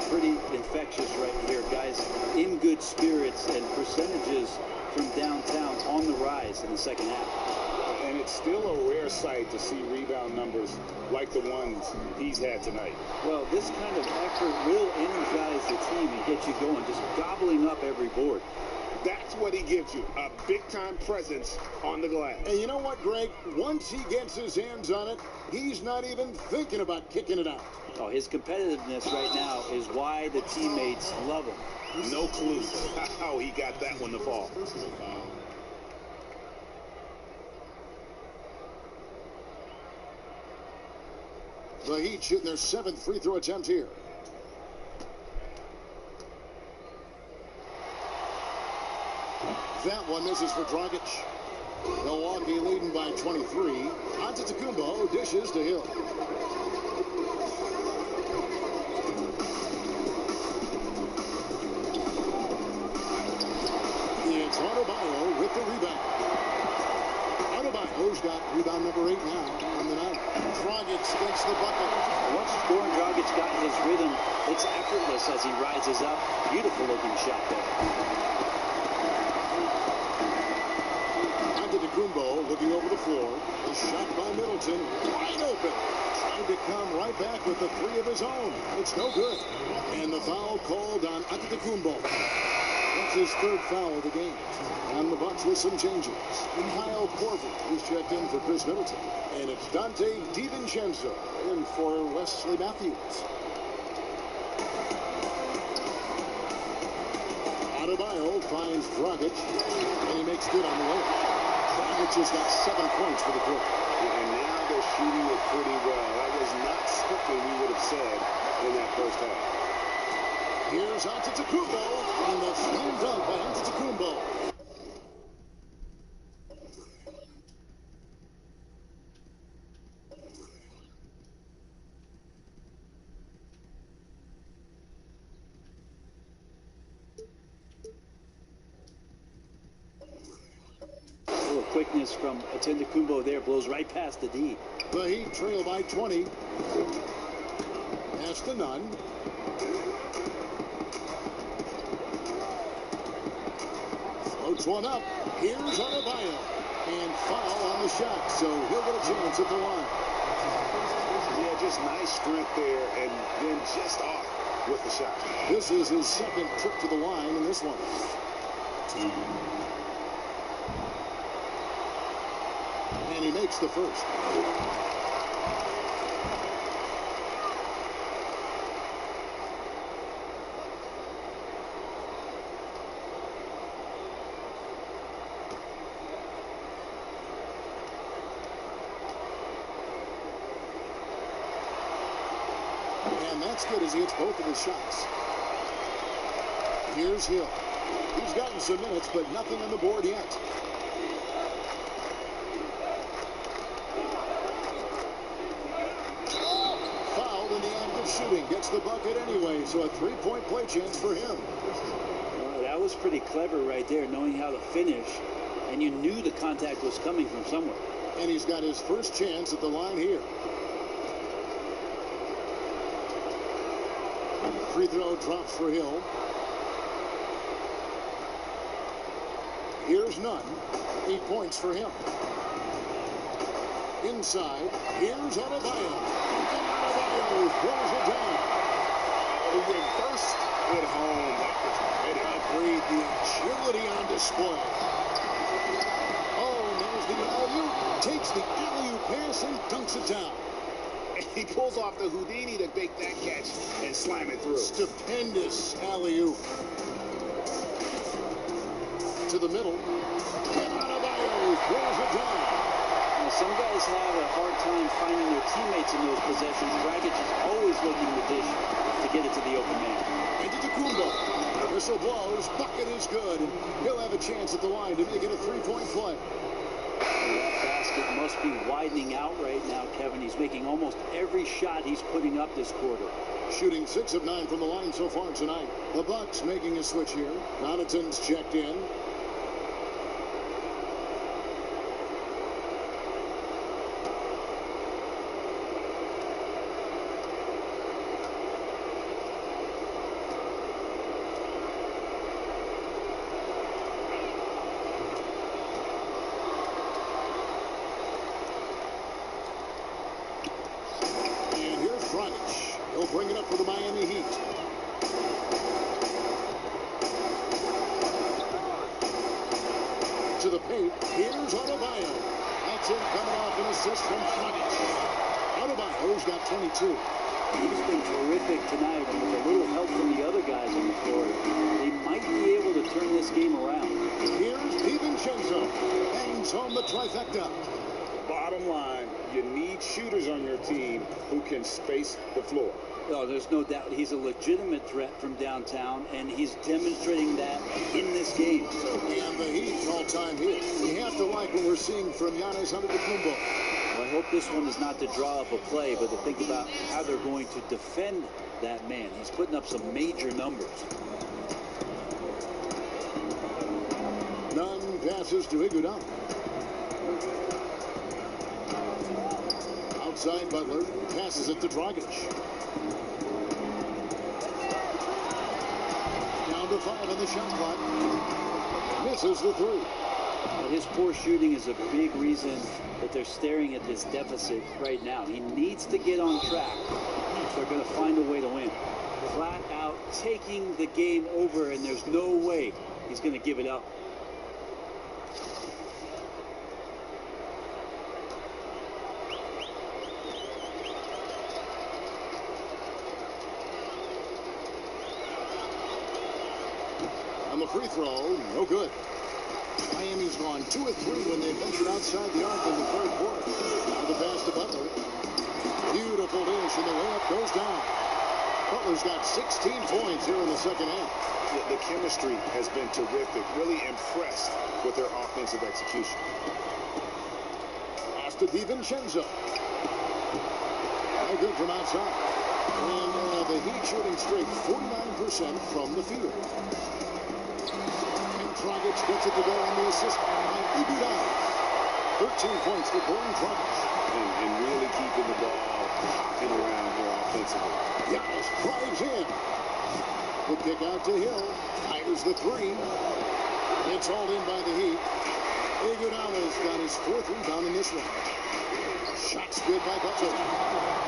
Pretty infectious right here, guys. In good spirits, and percentages from downtown on the rise in the second half. And it's still a rare sight to see rebound numbers like the ones he's had tonight. Well, this kind of effort will energize the team and get you going, just gobbling up every board. That's what he gives you, a big-time presence on the glass. And you know what, Greg? Once he gets his hands on it, he's not even thinking about kicking it out. Oh, his competitiveness right now is why the teammates love him. No clue how he got that one to fall. The Heat shooting their 7th free throw attempt here. That one misses for Dragic. Milwaukee leading by 23. Antetokounmpo dishes to Hill. It's Adebayo with the rebound. Adebayo's got rebound number 8 now on the night. Dragic gets the bucket. Once Goran Dragic got his rhythm, it's effortless as he rises up. Beautiful looking shot there. Antetokounmpo looking over the floor. The shot by Middleton, wide open. Trying to come right back with the 3 of his own. It's no good. And the foul called on Antetokounmpo. That's his 3rd foul of the game. And the Bucks with some changes. Kyle Korver is checked in for Chris Middleton. And it's Dante DiVincenzo in for Wesley Matthews. Adebayo finds Dragic, and he makes good on the way. Dragic has got 7 points for the quarter. And now they're shooting it pretty well. That was not something we would have said in that first half. Here's Antetokounmpo, and the slam dunk by Antetokounmpo. Quickness from Antetokounmpo there, blows right past the D. The Heat trail by 20. Pass to Nunn. Floats one up. Here's Adebayo. And foul on the shot, so he'll get a chance at the line. Yeah, just nice strength there, and then just off with the shot. This is his 2nd trip to the line in this one. And he makes the first. And that's good as he hits both of his shots. Here's Hill. He's gotten some minutes, but nothing on the board yet. Shooting, gets the bucket anyway, so a 3-point play chance for him. That was pretty clever right there, knowing how to finish, and you knew the contact was coming from somewhere. And he's got his first chance at the line here. Free throw drops for Hill. Here's Nunn. 8 points for him. Inside, here's Adebayo. Adebayo pulls it down. A reverse hit home. Agreed, the agility on display. Oh, there's the alley-oop. Takes the alley-oop pass and dunks it down. He pulls off the Houdini to bake that catch and slam it through. Stupendous alley-oop. To the middle. And Adebayo throws it down. Now, some guys have a hard time finding their teammates in those possessions. Dragic is always looking to dish to get it to the open man. Into Tacumbo. The whistle blows. Bucket is good. He'll have a chance at the line to make it a three-point play. That basket must be widening out right now, Kevin. He's making almost every shot he's putting up this quarter. Shooting 6 of 9 from the line so far tonight. The Bucks making a switch here. Connaughton's checked in. He'll bring it up for the Miami Heat. To the paint. Here's Adebayo. That's it, coming off an assist from Dragic. Adebayo's got 22. He's been terrific tonight, and with a little help from the other guys on the floor, they might be able to turn this game around. Here's DiVincenzo. Bangs home the trifecta. Bottom line, you need shooters on your team who can space the floor. Oh, there's no doubt he's a legitimate threat from downtown, and he's demonstrating that in this game. And the Heat's all-time hit. We have to like what we're seeing from Giannis Antetokounmpo. Well, I hope this one is not to draw up a play, but to think about how they're going to defend that man. He's putting up some major numbers. Nunn passes to Iguodala. Outside Butler passes it to Dragic. Down to 5 on the shot clock. Misses the three. Well, his poor shooting is a big reason that they're staring at this deficit right now. He needs to get on track if they're going to find a way to win. Flat out taking the game over, and there's no way he's going to give it up. On the free throw, no good. Miami's gone 2 of 3 when they ventured outside the arc in the third quarter. Now the pass to Butler. Beautiful dish, and the layup goes down. Butler's got 16 points here in the second half. The chemistry has been terrific. Really impressed with their offensive execution. Pass to DiVincenzo. No good from outside. And the Heat shooting straight 49% from the field. Dragic gets it to go on the assist by Iguodala. 13 points for Goran Dragic. And really keeping the ball hopping around here offensively. Giannis drives in. The kick out to Hill. Fires the three. It's hauled in by the Heat. Iguodala's got his 4th rebound in this one. Shots good by Butler.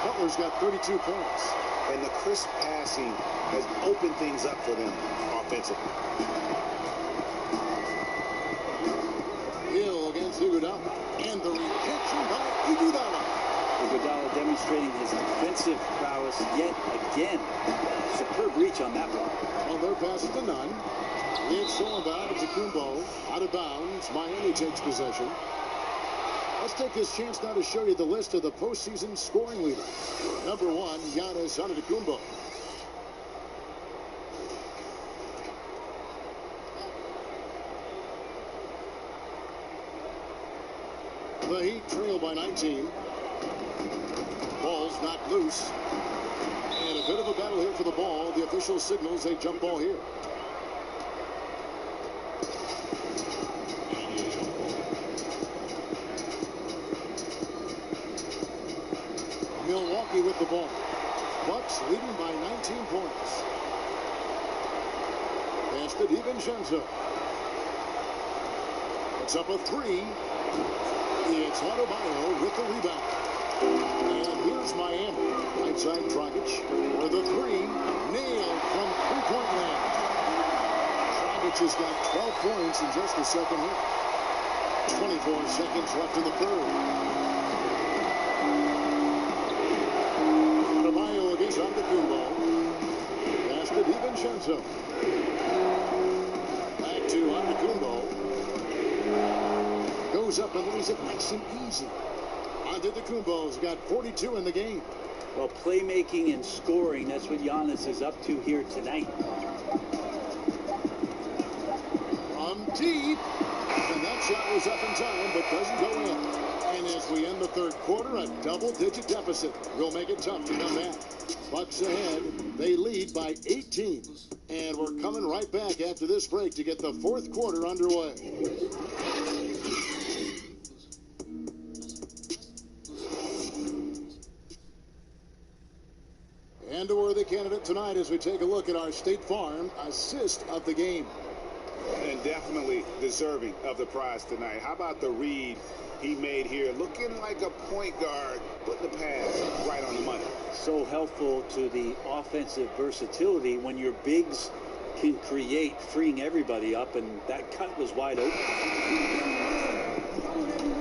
Butler's got 32 points. And the crisp passing has opened things up for them offensively. Hill against Iguodala. And the rejection by Iguodala. Iguodala demonstrating his defensive prowess yet again. Superb reach on that one. Well, their pass to Nunn. It's all about Antetokounmpo. Out of bounds. Miami takes possession. Let's take this chance now to show you the list of the postseason scoring leaders. Number 1, Giannis Antetokounmpo. The Heat trail by 19. Ball's not loose. And a bit of a battle here for the ball. The official signals a jump ball here. Milwaukee with the ball. Bucks leading by 19 points. Pass to DiVincenzo. It's up a 3. It's Adebayo with the rebound. And here's Miami. Right side Dragic for the 3. Nailed from 3-point Dragic has got 12 points in just the second hit. 24 seconds left in the third. Adebayo against Antetokounmpo. Pass to DiVincenzo. Back to Antetokounmpo. Goes up and leaves it nice and easy. Antetokounmpo's got 42 in the game. Well, playmaking and scoring, that's what Giannis is up to here tonight. From deep. And that shot was up in time, but doesn't go in. And as we end the third quarter, a double-digit deficit will make it tough to come back. Bucks ahead. They lead by 18. And we're coming right back after this break to get the fourth quarter underway. And a worthy candidate tonight as we take a look at our State Farm assist of the game. And definitely deserving of the prize tonight. How about the read he made here? Looking like a point guard, putting the pass right on the money. So helpful to the offensive versatility when your bigs can create, freeing everybody up, and that cut was wide open.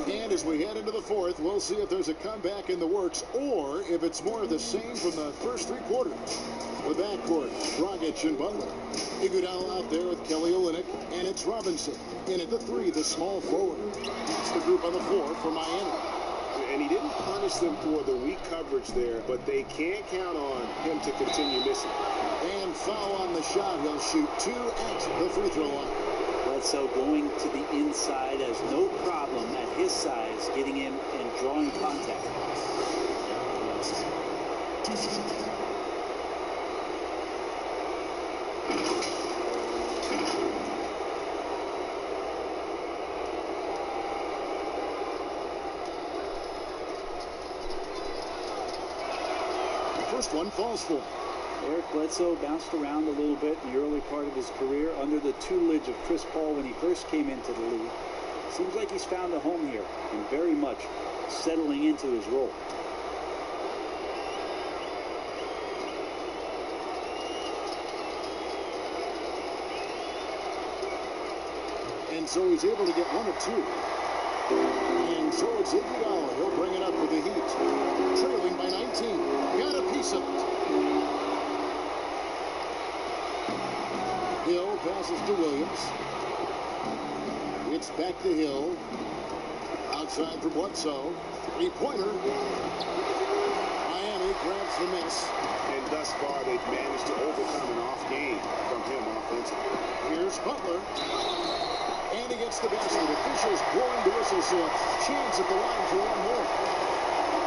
And as we head into the fourth, we'll see if there's a comeback in the works or if it's more of the same from the first three quarters. The backcourt, Dragic and Butler. Iguodala out there with Kelly Olynyk, and it's Robinson. In at the three, the small forward. It's the group on the floor for Miami. And he didn't punish them for the weak coverage there, but they can't count on him to continue missing. And foul on the shot. He'll shoot 2 at the free throw line. Bledsoe going to the inside has no problem at his size getting in and drawing contact. First one falls for. Eric Bledsoe bounced around a little bit in the early part of his career under the tutelage of Chris Paul when he first came into the league. Seems like he's found a home here and very much settling into his role. And so he's able to get 1 of 2. And so it's Iguodala. He'll bring it up with the Heat. Trailing by 19. Got a piece of it. Hill passes to Williams. It's back to Hill. Outside for Bledsoe. Three-pointer. Miami grabs the miss. And thus far, they've managed to overcome an off game from him offensively. Here's Butler. And he gets the basket. Officials blowing the whistle, so a chance at the line for one more.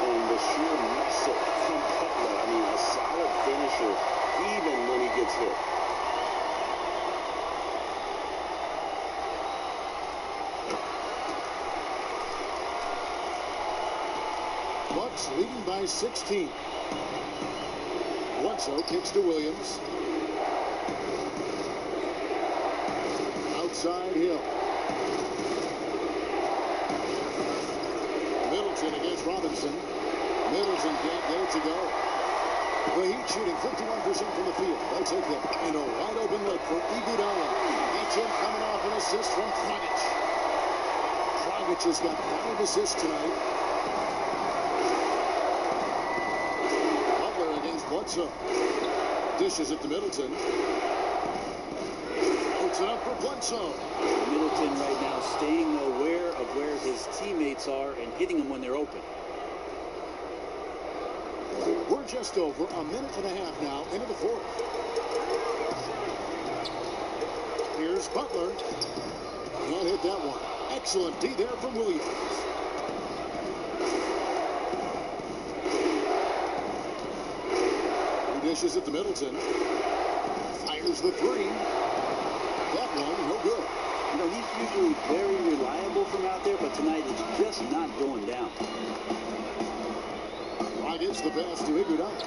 And the sheer muscle from Butler. I mean, a solid finisher, even when he gets hit. Bucks leading by 16. Bledsoe kicks to Williams. Outside Hill. Middleton against Robinson. Middleton can't get it to go. The Heat shooting 51% from the field. They'll take it. And a wide open look for Iguodala. That's him coming off an assist from Dragic. Dragic has got 5 assists tonight. Butler against Bledsoe. Dishes it to Middleton. Puts it up for Bledsoe. Middleton right now staying aware of where his teammates are and hitting them when they're open. We're just over a minute and a half now into the fourth. Here's Butler. Can't hit that one. Excellent D there from Williams. He dishes it to Middleton. Fires the three. That one, no good. You know, he's usually very reliable from out there, but tonight it's just not going down. Gets the pass to Iguodala.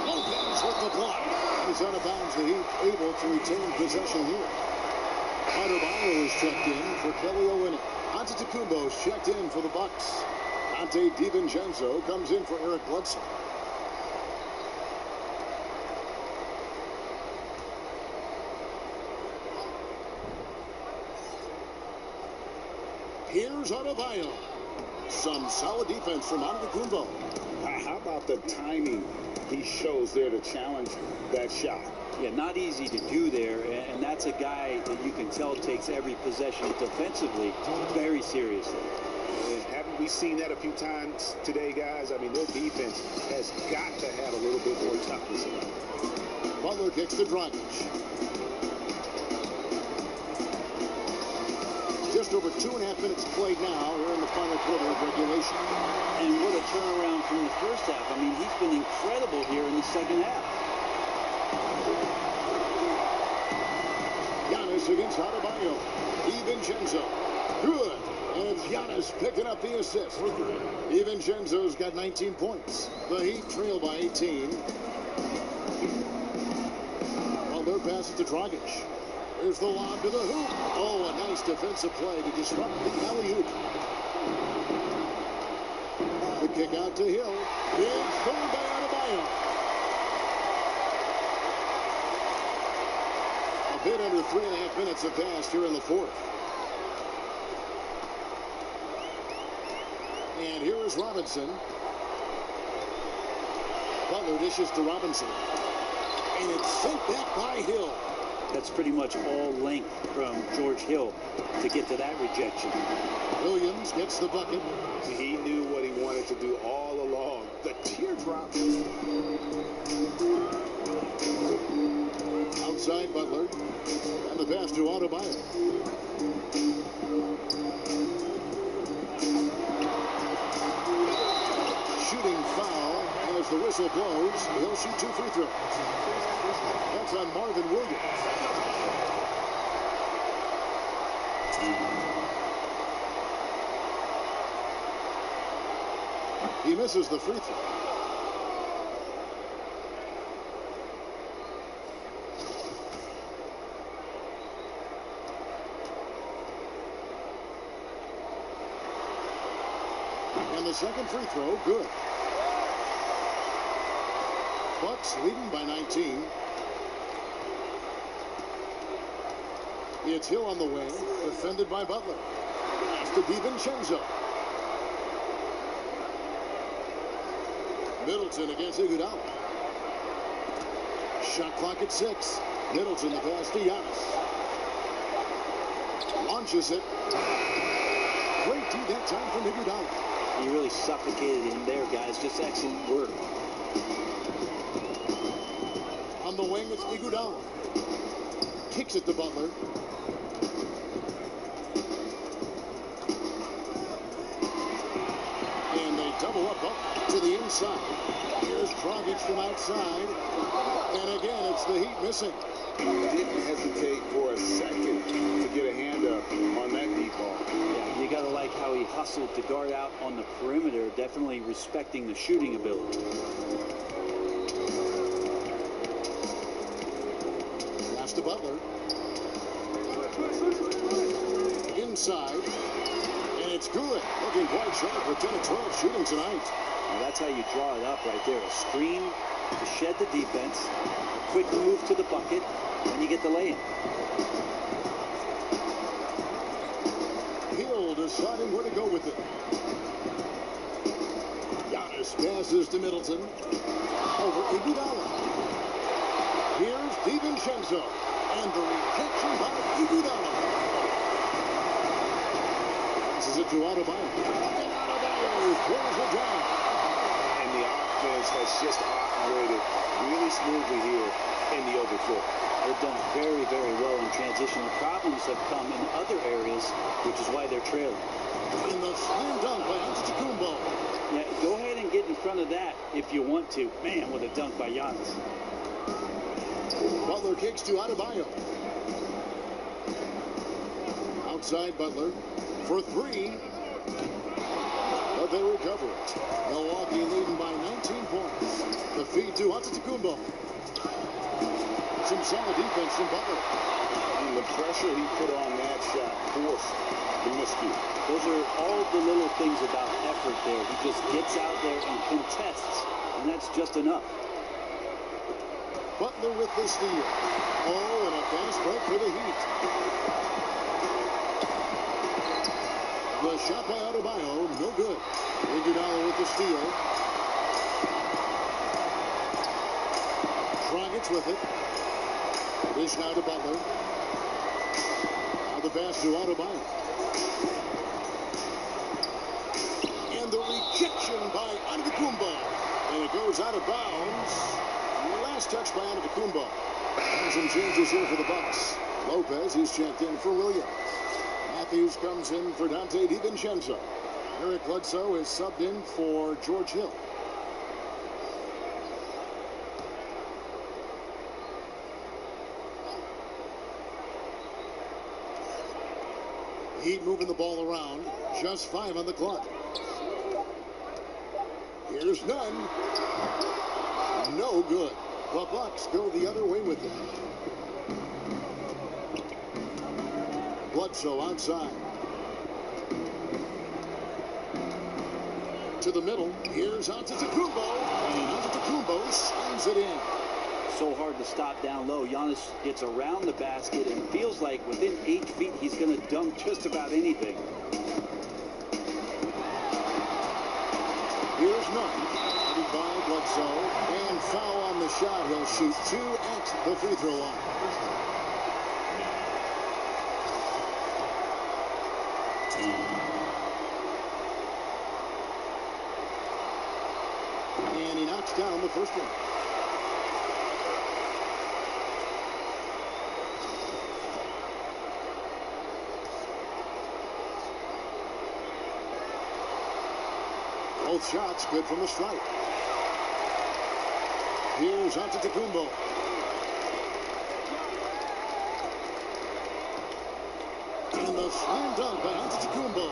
Lopez with the block. He's out of bounds. The Heat able to retain possession here. Adebayo is checked in for Kelly Olynyk. Antetokounmpo is checked in for the Bucks. Dante DiVincenzo comes in for Eric Bledsoe. Here's Adebayo. Some solid defense from Antetokounmpo. How about the timing he shows there to challenge that shot? Yeah, not easy to do there, and that's a guy that you can tell takes every possession defensively very seriously. Haven't we seen that a few times today, guys? I mean, their defense has got to have a little bit more toughness about it. Butler kicks to Dragic. Just over 2.5 minutes played now. We're in the final quarter of regulation. And what a turnaround from the first half. I mean, he's been incredible here in the second half. Giannis against Adebayo. DiVincenzo. Good. And it's Giannis picking up the assist. DiVincenzo's got 19 points. The Heat trail by 18. Butler passes to Dragic. There's the lob to the hoop. Oh, a nice defensive play to disrupt the alley-oop. The kick out to Hill. Big scored by Adebayo. A bit under 3.5 minutes have passed here in the fourth. And here is Robinson. Butler dishes to Robinson. And it's sent back by Hill. That's pretty much all length from George Hill to get to that rejection. Williams gets the bucket. He knew what he wanted to do all along. The teardrop. Outside Butler. And the pass to Adebayo. Shooting foul. And as the whistle blows, he'll shoot 2 free throws. That's on Marvin Williams. He misses the free throw. And the second free throw, good. Bucks leading by 19. It's Hill on the wing, defended by Butler. Pass to DiVincenzo. Middleton against Iguodala. Shot clock at 6. Middleton the pass to Giannis. Launches it. Great D that time from Iguodala. He really suffocated him there, guys. Just excellent work. On the wing, it's Iguodala. Kicks it to Butler. And they double up to the inside. Here's Dragic from outside. And again, it's the Heat missing. Didn't hesitate for a second to get a hand up on that deep ball. Yeah, you got to like how he hustled to guard out on the perimeter, definitely respecting the shooting ability. Pass to Butler. Inside. And it's good. Looking quite sharp with 10 of 12 shooting tonight. Well, that's how you draw it up right there. A screen to shed the defense, a quick move to the bucket, and you get the lay-in. Hill deciding where to go with it. Giannis passes to Middleton. Over Iguodala. Here's DiVincenzo. And the rejection by Iguodala. Passes it to Adebayo. And Adebayo pulls it down. And the offense has just operated really smoothly here in the overflow. They've done very, very well in transition. The problems have come in other areas, which is why they're trailing. And the slam dunk by Antetokounmpo. Yeah, go ahead and get in front of that if you want to. Man, what a dunk by Giannis. Butler kicks to Adebayo. Outside Butler for 3. But they recover it. Milwaukee leading by 19 points. The feed to Antetokounmpo. Some solid defense from Butler. And the pressure he put on that shot forced the miscue. Those are all the little things about effort there. He just gets out there and contests, and that's just enough. Butler with the steal. Oh, and a fast break for the Heat. The shot by Adebayo, no good. Iguodala with the steal. Dragic with it. Dish now to Butler. Now the pass to Adebayo. And the rejection by Antetokounmpo. And it goes out of bounds. Last touch by Antetokounmpo. And some changes here for the Bucks. Lopez, he's checked in for Williams. Matthews comes in for Dante DiVincenzo. Eric Bledsoe is subbed in for George Hill. Heat moving the ball around. Just 5 on the clock. Here's none. No good. The Bucks go the other way with it. Bledsoe outside. To the middle. Here's Antetokounmpo. And Antetokounmpo slams it in. So hard to stop down low. Giannis gets around the basket and feels like within 8 feet he's going to dunk just about anything. Here's none. By Bledsoe. And foul on the shot. He'll shoot 2 at the free throw line. And he knocks down the first one. Both shots good from the stripe. Here's Antetokounmpo. And the slam dunk by Antetokounmpo.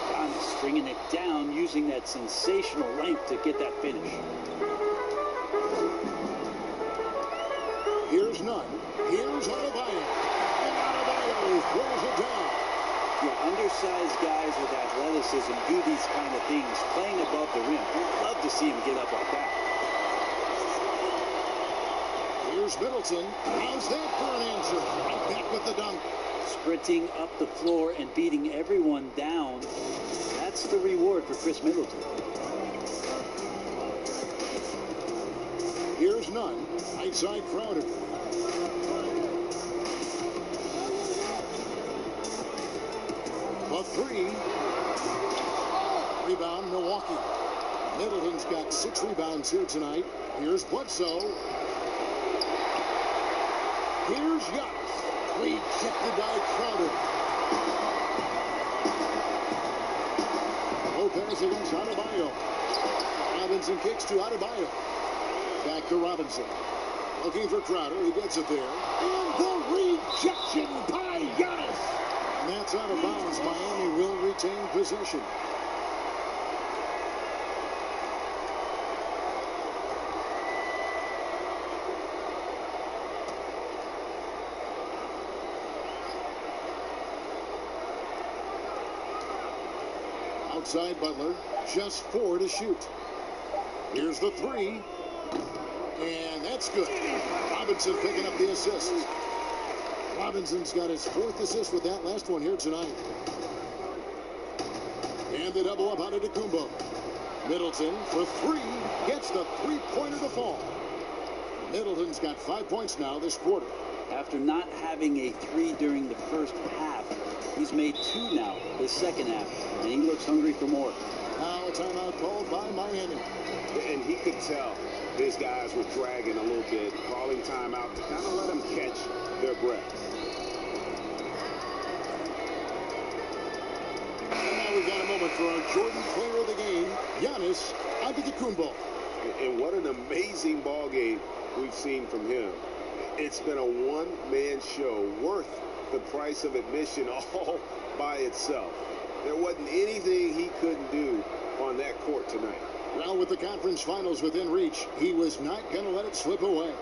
Giannis stringing it down, using that sensational length to get that finish. Here's none. Here's Adebayo. And Adebayo throws it down. Yeah, undersized guys with athleticism do these kind of things, playing above the rim. You'd love to see him get up like that. Here's Middleton. How's that for an answer? Right back with the dunk. Sprinting up the floor and beating everyone down. That's the reward for Chris Middleton. Here's none. Right side Crowder. The 3. Rebound, Milwaukee. Middleton's got 6 rebounds here tonight. Here's Bledsoe. Here's Giannis. Rejected by Crowder. Lopez against Adebayo. Robinson kicks to Adebayo. Back to Robinson. Looking for Crowder. He gets it there. And the rejection by Giannis. And that's out of bounds. Miami will retain possession. Outside Butler, just 4 to shoot. Here's the 3. And that's good. Robinson picking up the assist. Robinson's got his 4th assist with that last one here tonight. And the double up out of Antetokounmpo. Middleton for 3. Gets the 3-pointer to fall. Middleton's got 5 points now this quarter. After not having a 3 during the first half, he's made 2 now this second half, and he looks hungry for more. Now a timeout called by Miami. And he could tell his guys were dragging a little bit, calling timeout to kind of let them catch their breath. And now we've got a moment for our Jordan player of the game, Giannis Antetokounmpo. And what an amazing ball game we've seen from him. It's been a one-man show worth the price of admission all by itself. There wasn't anything he couldn't do on that court tonight. Well, with the conference finals within reach, he was not going to let it slip away.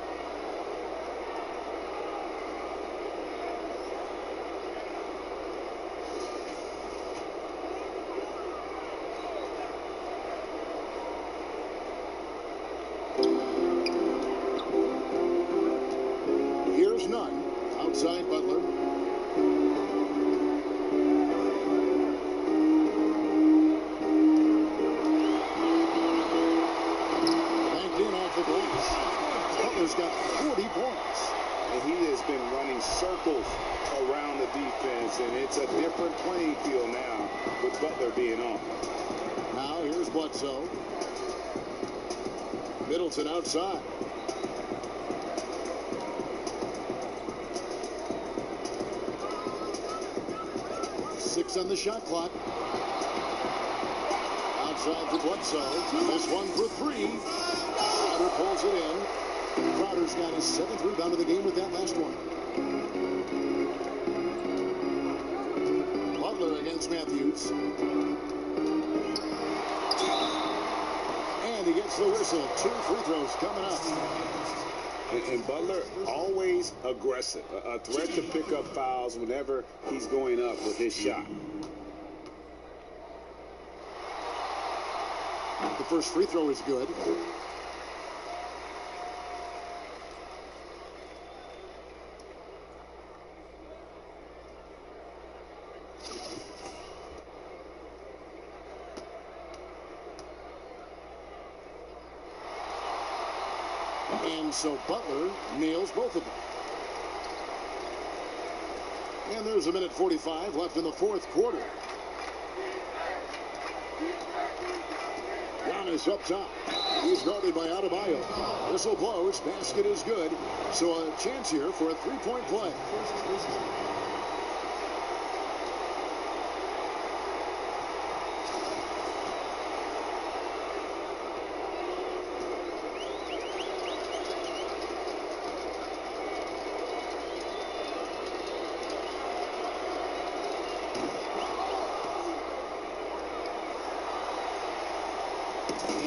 Here's none. Outside Butler. running circles around the defense, and it's a different playing field now with Butler being on. Now here's Bledsoe. Middleton outside. Six on the shot clock. Outside to Bledsoe. This one for three. Crowder pulls it in. Crowder's got his 7th rebound of the game with that last one. Butler against Matthews. And he gets the whistle. 2 free throws coming up. And Butler always aggressive, a threat to pick up fouls whenever he's going up with his shot. The first free throw is good. And so Butler nails both of them. And there's a minute 45 left in the 4th quarter. Giannis up top. He's guarded by Adebayo. Whistle blows. Basket is good. So a chance here for a 3-point play.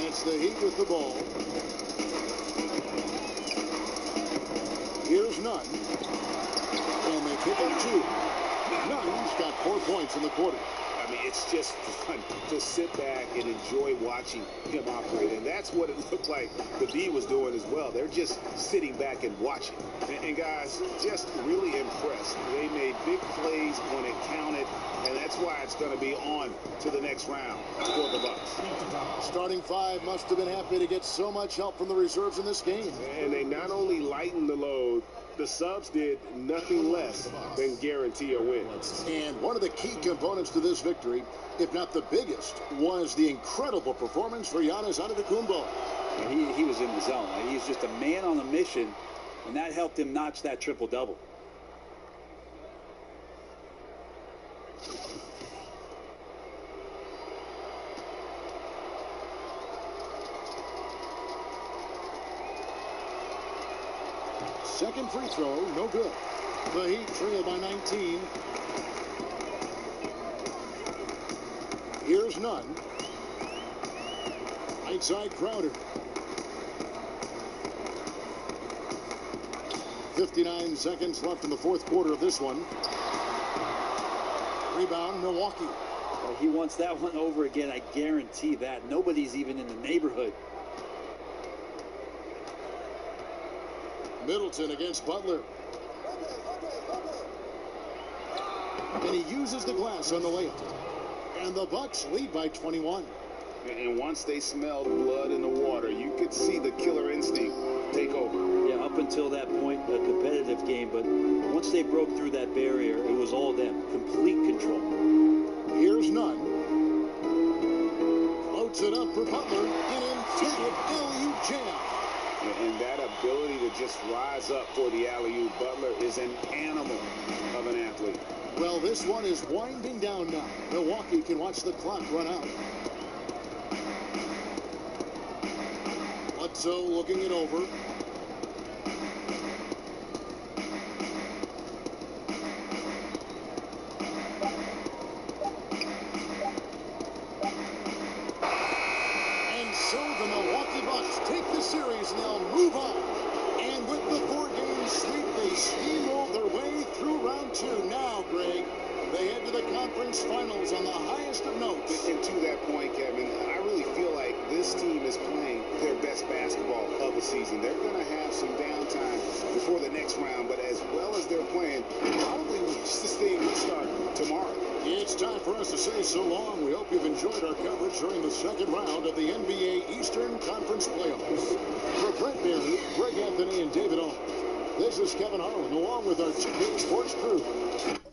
It's the Heat with the ball. Here's Nunn. And they pick up 2. Nunn's got 4 points in the quarter. I mean, it's just fun to sit back and enjoy watching him operate. And that's what it looked like the D was doing as well. They're just sitting back and watching. And guys, just really impressed. They made big plays when it counted. And that's why it's going to be on to the next round for the Bucks. Starting 5 must have been happy to get so much help from the reserves in this game. And they not only lightened the load, the subs did nothing less than guarantee a win. And one of the key components to this victory, if not the biggest, was the incredible performance for Giannis Antetokounmpo. And he was in the zone. He's just a man on a mission, and that helped him notch that triple-double. Second free throw, no good. The Heat trail by 19. Here's Nunn. Right side Crowder. 59 seconds left in the 4th quarter of this one. Rebound, Milwaukee. Well, he wants that one over again, I guarantee that. Nobody's even in the neighborhood. Middleton against Butler. And he uses the glass on the layup. And the Bucks lead by 21. And once they smelled blood in the water, you could see the killer instinct take over. Yeah, up until that point, a competitive game. But once they broke through that barrier, it was all them. Complete control. Here's Nunn. Floats it up for Butler. An intended alley-oop jam. And that ability to just rise up for the alley-oop, Butler is an animal of an athlete. Well, this one is winding down now. Milwaukee can watch the clock run out. Bledsoe looking it over. And so the Milwaukee Bucks take the series and they'll move on. And with the 4-game sweep, they steamroll their way through round 2. Now, Greg, they head to the conference finals on the highest of notes. And to that point, Kevin, I really feel like this team is playing their best basketball of the season. They're going to have some downtime before the next round, but as well as they're playing, probably this thing will start tomorrow. It's time for us to say so long. We hope you've enjoyed our coverage during the 2nd round of the NBA Eastern Conference Playoffs. For Brett Barry, Greg Anthony, and David Owens, This is Kevin Harlan along with our 2K Sports crew.